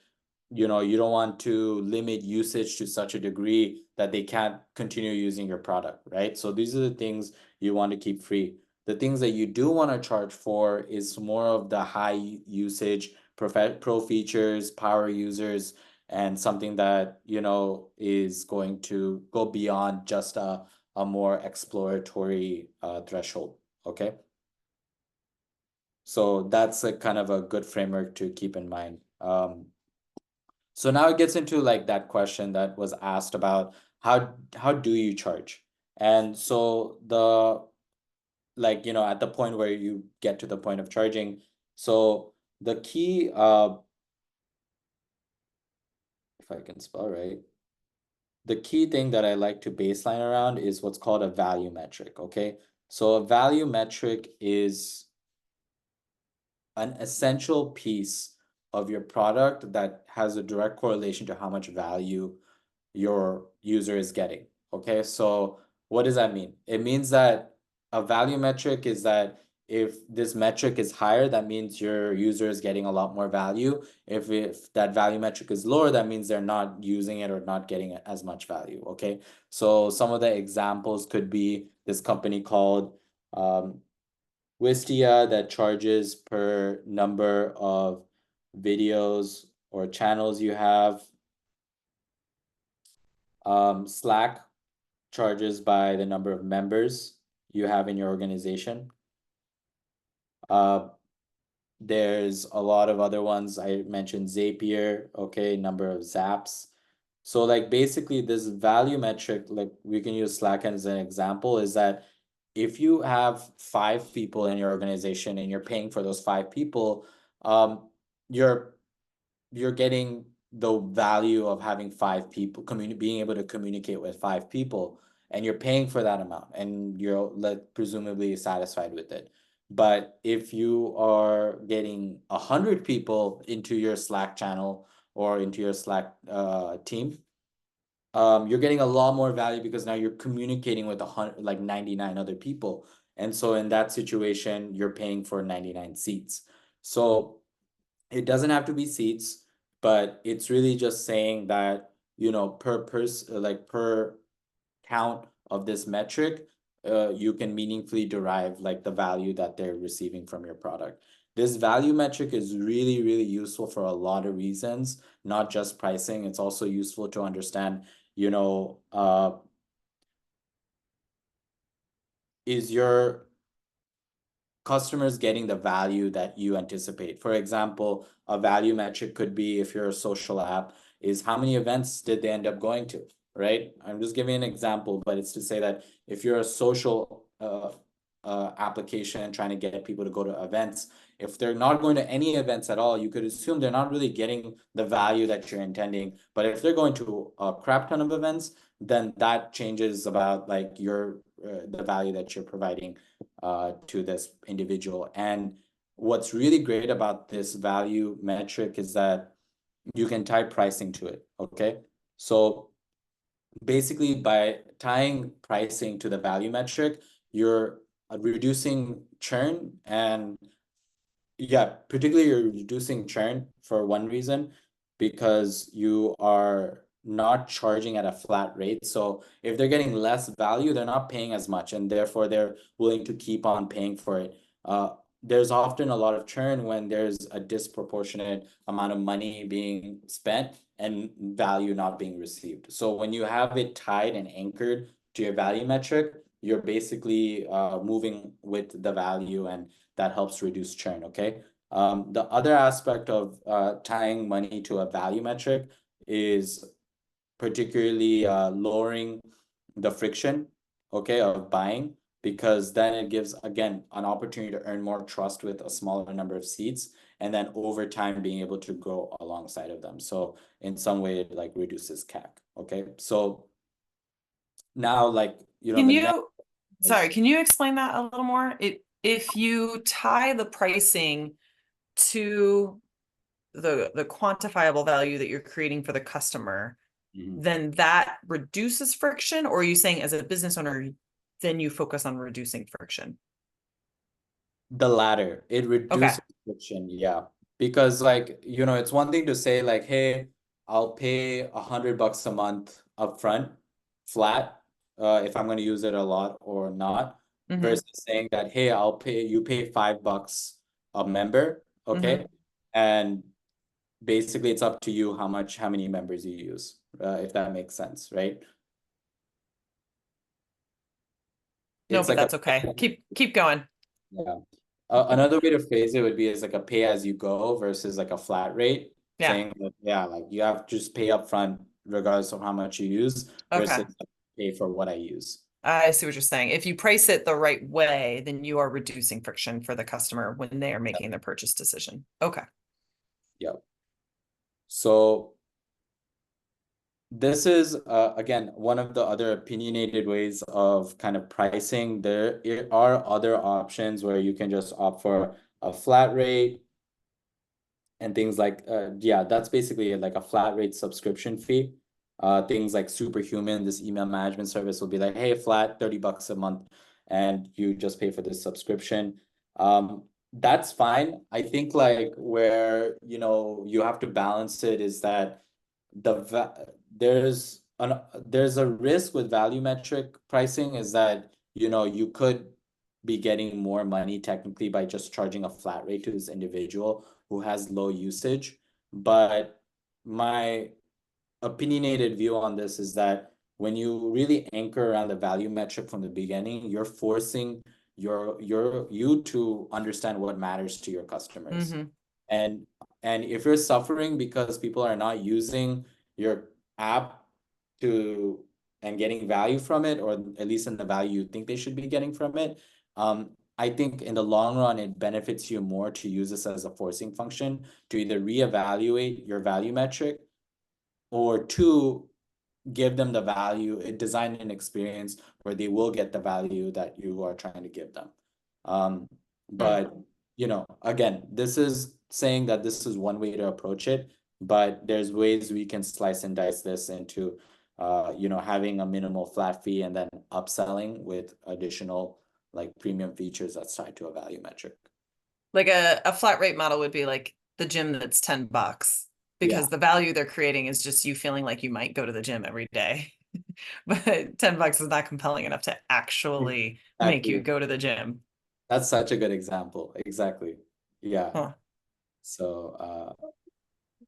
you know, you don't want to limit usage to such a degree that they can't continue using your product, right? So these are the things you want to keep free. The things that you do want to charge for is more of the high usage, pro features, power users, and something that, you know, is going to go beyond just a more exploratory threshold, okay? So that's a kind of a good framework to keep in mind. So now it gets into like that question that was asked about how do you charge? And so the, like, you know, at the point where you get to the point of charging, so the key, if I can spell right, the key thing that I like to baseline around is what's called a value metric, okay? So a value metric is an essential piece of your product that has a direct correlation to how much value your user is getting. Okay, so what does that mean? It means that a value metric is that if this metric is higher, that means your user is getting a lot more value. If that value metric is lower, that means they're not using it or not getting as much value. Okay, so some of the examples could be this company called Wistia that charges per number of videos or channels you have. Slack charges by the number of members you have in your organization. There's a lot of other ones. I mentioned Zapier, okay, number of zaps. So like basically this value metric, like we can use Slack as an example, is that if you have 5 people in your organization and you're paying for those 5 people, you're getting the value of having 5 people, being able to communicate with 5 people, and you're paying for that amount, and you're presumably satisfied with it. But if you are getting 100 people into your Slack channel or into your Slack team, you're getting a lot more value because now you're communicating with 99 other people. And so in that situation, you're paying for 99 seats. So it doesn't have to be seats, but it's really just saying that, you know, per count of this metric, you can meaningfully derive like the value that they're receiving from your product. This value metric is really, really useful for a lot of reasons, not just pricing. It's also useful to understand, you know, is your customers getting the value that you anticipate? For example, a value metric could be, if you're a social app, is how many events did they end up going to, right? I'm just giving an example, but it's to say that if you're a social application trying to get people to go to events, if they're not going to any events at all, you could assume they're not really getting the value that you're intending. But if they're going to a crap ton of events, then that changes about like your the value that you're providing to this individual. And what's really great about this value metric is that you can tie pricing to it, okay? So basically by tying pricing to the value metric, you're reducing churn, and particularly you're reducing churn for one reason, because you are not charging at a flat rate. So if they're getting less value, they're not paying as much, and therefore they're willing to keep on paying for it. There's often a lot of churn when there's a disproportionate amount of money being spent and value not being received. So when you have it tied and anchored to your value metric, you're basically moving with the value, and that helps reduce churn, okay? The other aspect of tying money to a value metric is particularly lowering the friction, okay, of buying, because then it gives, again, an opportunity to earn more trust with a smaller number of seats, and then over time being able to grow alongside of them. So in some way it like reduces CAC, okay? So now, like, you know, Can the next you, sorry, can you explain that a little more? If you tie the pricing to the quantifiable value that you're creating for the customer, Mhm. then that reduces friction, or are you saying as a business owner, then you focus on reducing friction? The latter, it reduces friction, yeah. Because like, you know, it's one thing to say like, hey, I'll pay $100 a month upfront, flat, if I'm gonna use it a lot or not, versus saying that, hey, you pay $5 a member, okay? And basically it's up to you how many members you use, if that makes sense, right? No, It's but like that's okay. Keep going. yeah. Another way to phrase it would be as like a pay as you go versus like a flat rate, Yeah. saying that, yeah, like you have to just pay upfront regardless of how much you use versus Okay. pay for what I use. I see what you're saying. If you price it the right way, then you are reducing friction for the customer when they are making their purchase decision. Okay. Yep. So this is again one of the other opinionated ways of kind of pricing. There are other options where you can just opt for a flat rate and things like yeah, that's basically like a flat rate subscription fee. Things like Superhuman, this email management service, will be like, hey, flat $30 a month, and you just pay for this subscription. That's fine. I think like where, you know, you have to balance it is that there's a risk with value metric pricing, is that, you know, you could be getting more money technically by just charging a flat rate to this individual who has low usage. But my opinionated view on this is that when you really anchor around the value metric from the beginning, you're forcing you to understand what matters to your customers. And if you're suffering because people are not using your app to and getting value from it, or at least in the value you think they should be getting from it, I think in the long run, it benefits you more to use this as a forcing function to either reevaluate your value metric, or two, give them the value, design an experience where they will get the value that you are trying to give them. But you know, again, this is saying that this is one way to approach it, but there's ways we can slice and dice this into you know, having a minimal flat fee and then upselling with additional like premium features that's tied to a value metric. Like a flat rate model would be like the gym that's $10 because the value they're creating is just you feeling like you might go to the gym every day. But $10 is not compelling enough to actually make you go to the gym. That's such a good example. Exactly. Yeah. Huh. So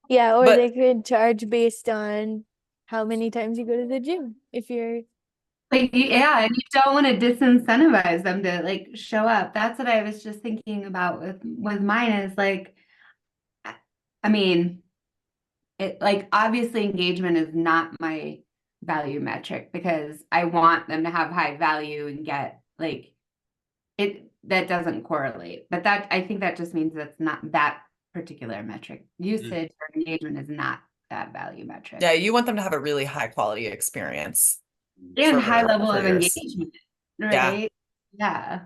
Yeah, or But- they could charge based on how many times you go to the gym. If you're Like, yeah, and you don't want to disincentivize them to like show up. That's what I was just thinking about with mine is like, I mean, it like obviously engagement is not my value metric because I want them to have high value and get like it that doesn't correlate. But that I think that just means that's not that particular metric. Usage or engagement is not that value metric. Yeah, you want them to have a really high quality experience. And for- high level for of yours. engagement, right? Yeah.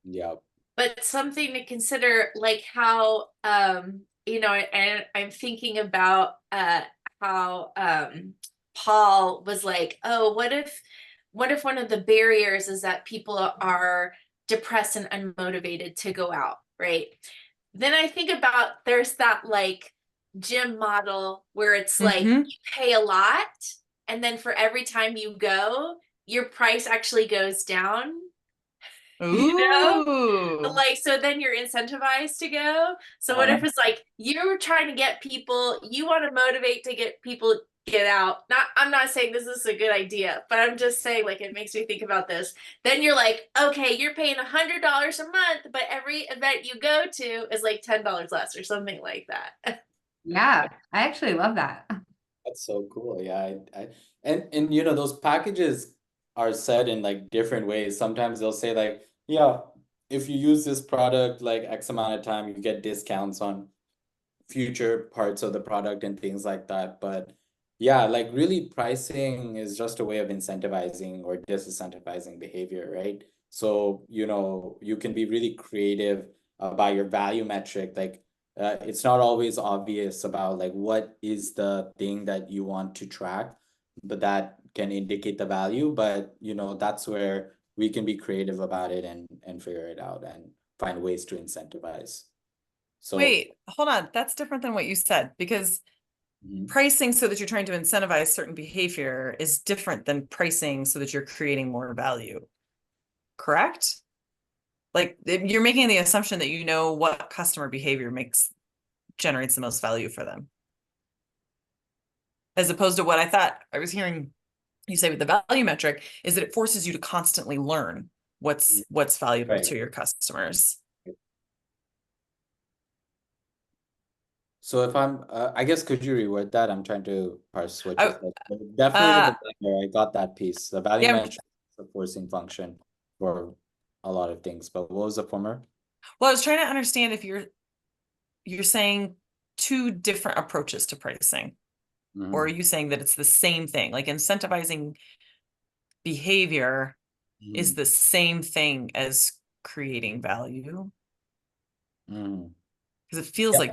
yeah. But something to consider, like how you know, and I'm thinking about how Paul was like, oh, what if one of the barriers is that people are depressed and unmotivated to go out, right? Then I think about there's that like gym model where it's like Mhm. you pay a lot, and then for every time you go, your price actually goes down. You know? Ooh. Like, so then you're incentivized to go. So what if it's like you're trying to get people, you want to motivate to get people get out. I'm not saying this is a good idea, but I'm just saying, like, it makes me think about this. Then you're like, okay, you're paying $100 a month, but every event you go to is like $10 less or something like that. Yeah, I actually love that. That's so cool. Yeah, and you know those packages are said in like different ways. Sometimes they'll say like, yeah, if you use this product like X amount of time, you get discounts on future parts of the product and things like that. But yeah, like really pricing is just a way of incentivizing or disincentivizing behavior, right? So, you know, you can be really creative about your value metric. Like, it's not always obvious about like what is the thing that you want to track, but that can indicate the value. But, you know, that's where we can be creative about it and figure it out and find ways to incentivize. So, Wait, hold on. That's different than what you said, because mhm. pricing so that you're trying to incentivize certain behavior is different than pricing so that you're creating more value. Correct? Like you're making the assumption that you know what customer behavior generates the most value for them. As opposed to what I thought I was hearing you say with the value metric is that it forces you to constantly learn what's valuable Right. to your customers. So if I guess could you reword that? I'm trying to parse what you I, said. But definitely with uh, the banner, I got that piece. The value yeah, metric is a forcing function for a lot of things. But what was the former? well, I was trying to understand if you're saying two different approaches to pricing, or are Mhm. you saying that it's the same thing? Like incentivizing behavior is Mhm. the same thing as creating value? Mhm. Because it feels like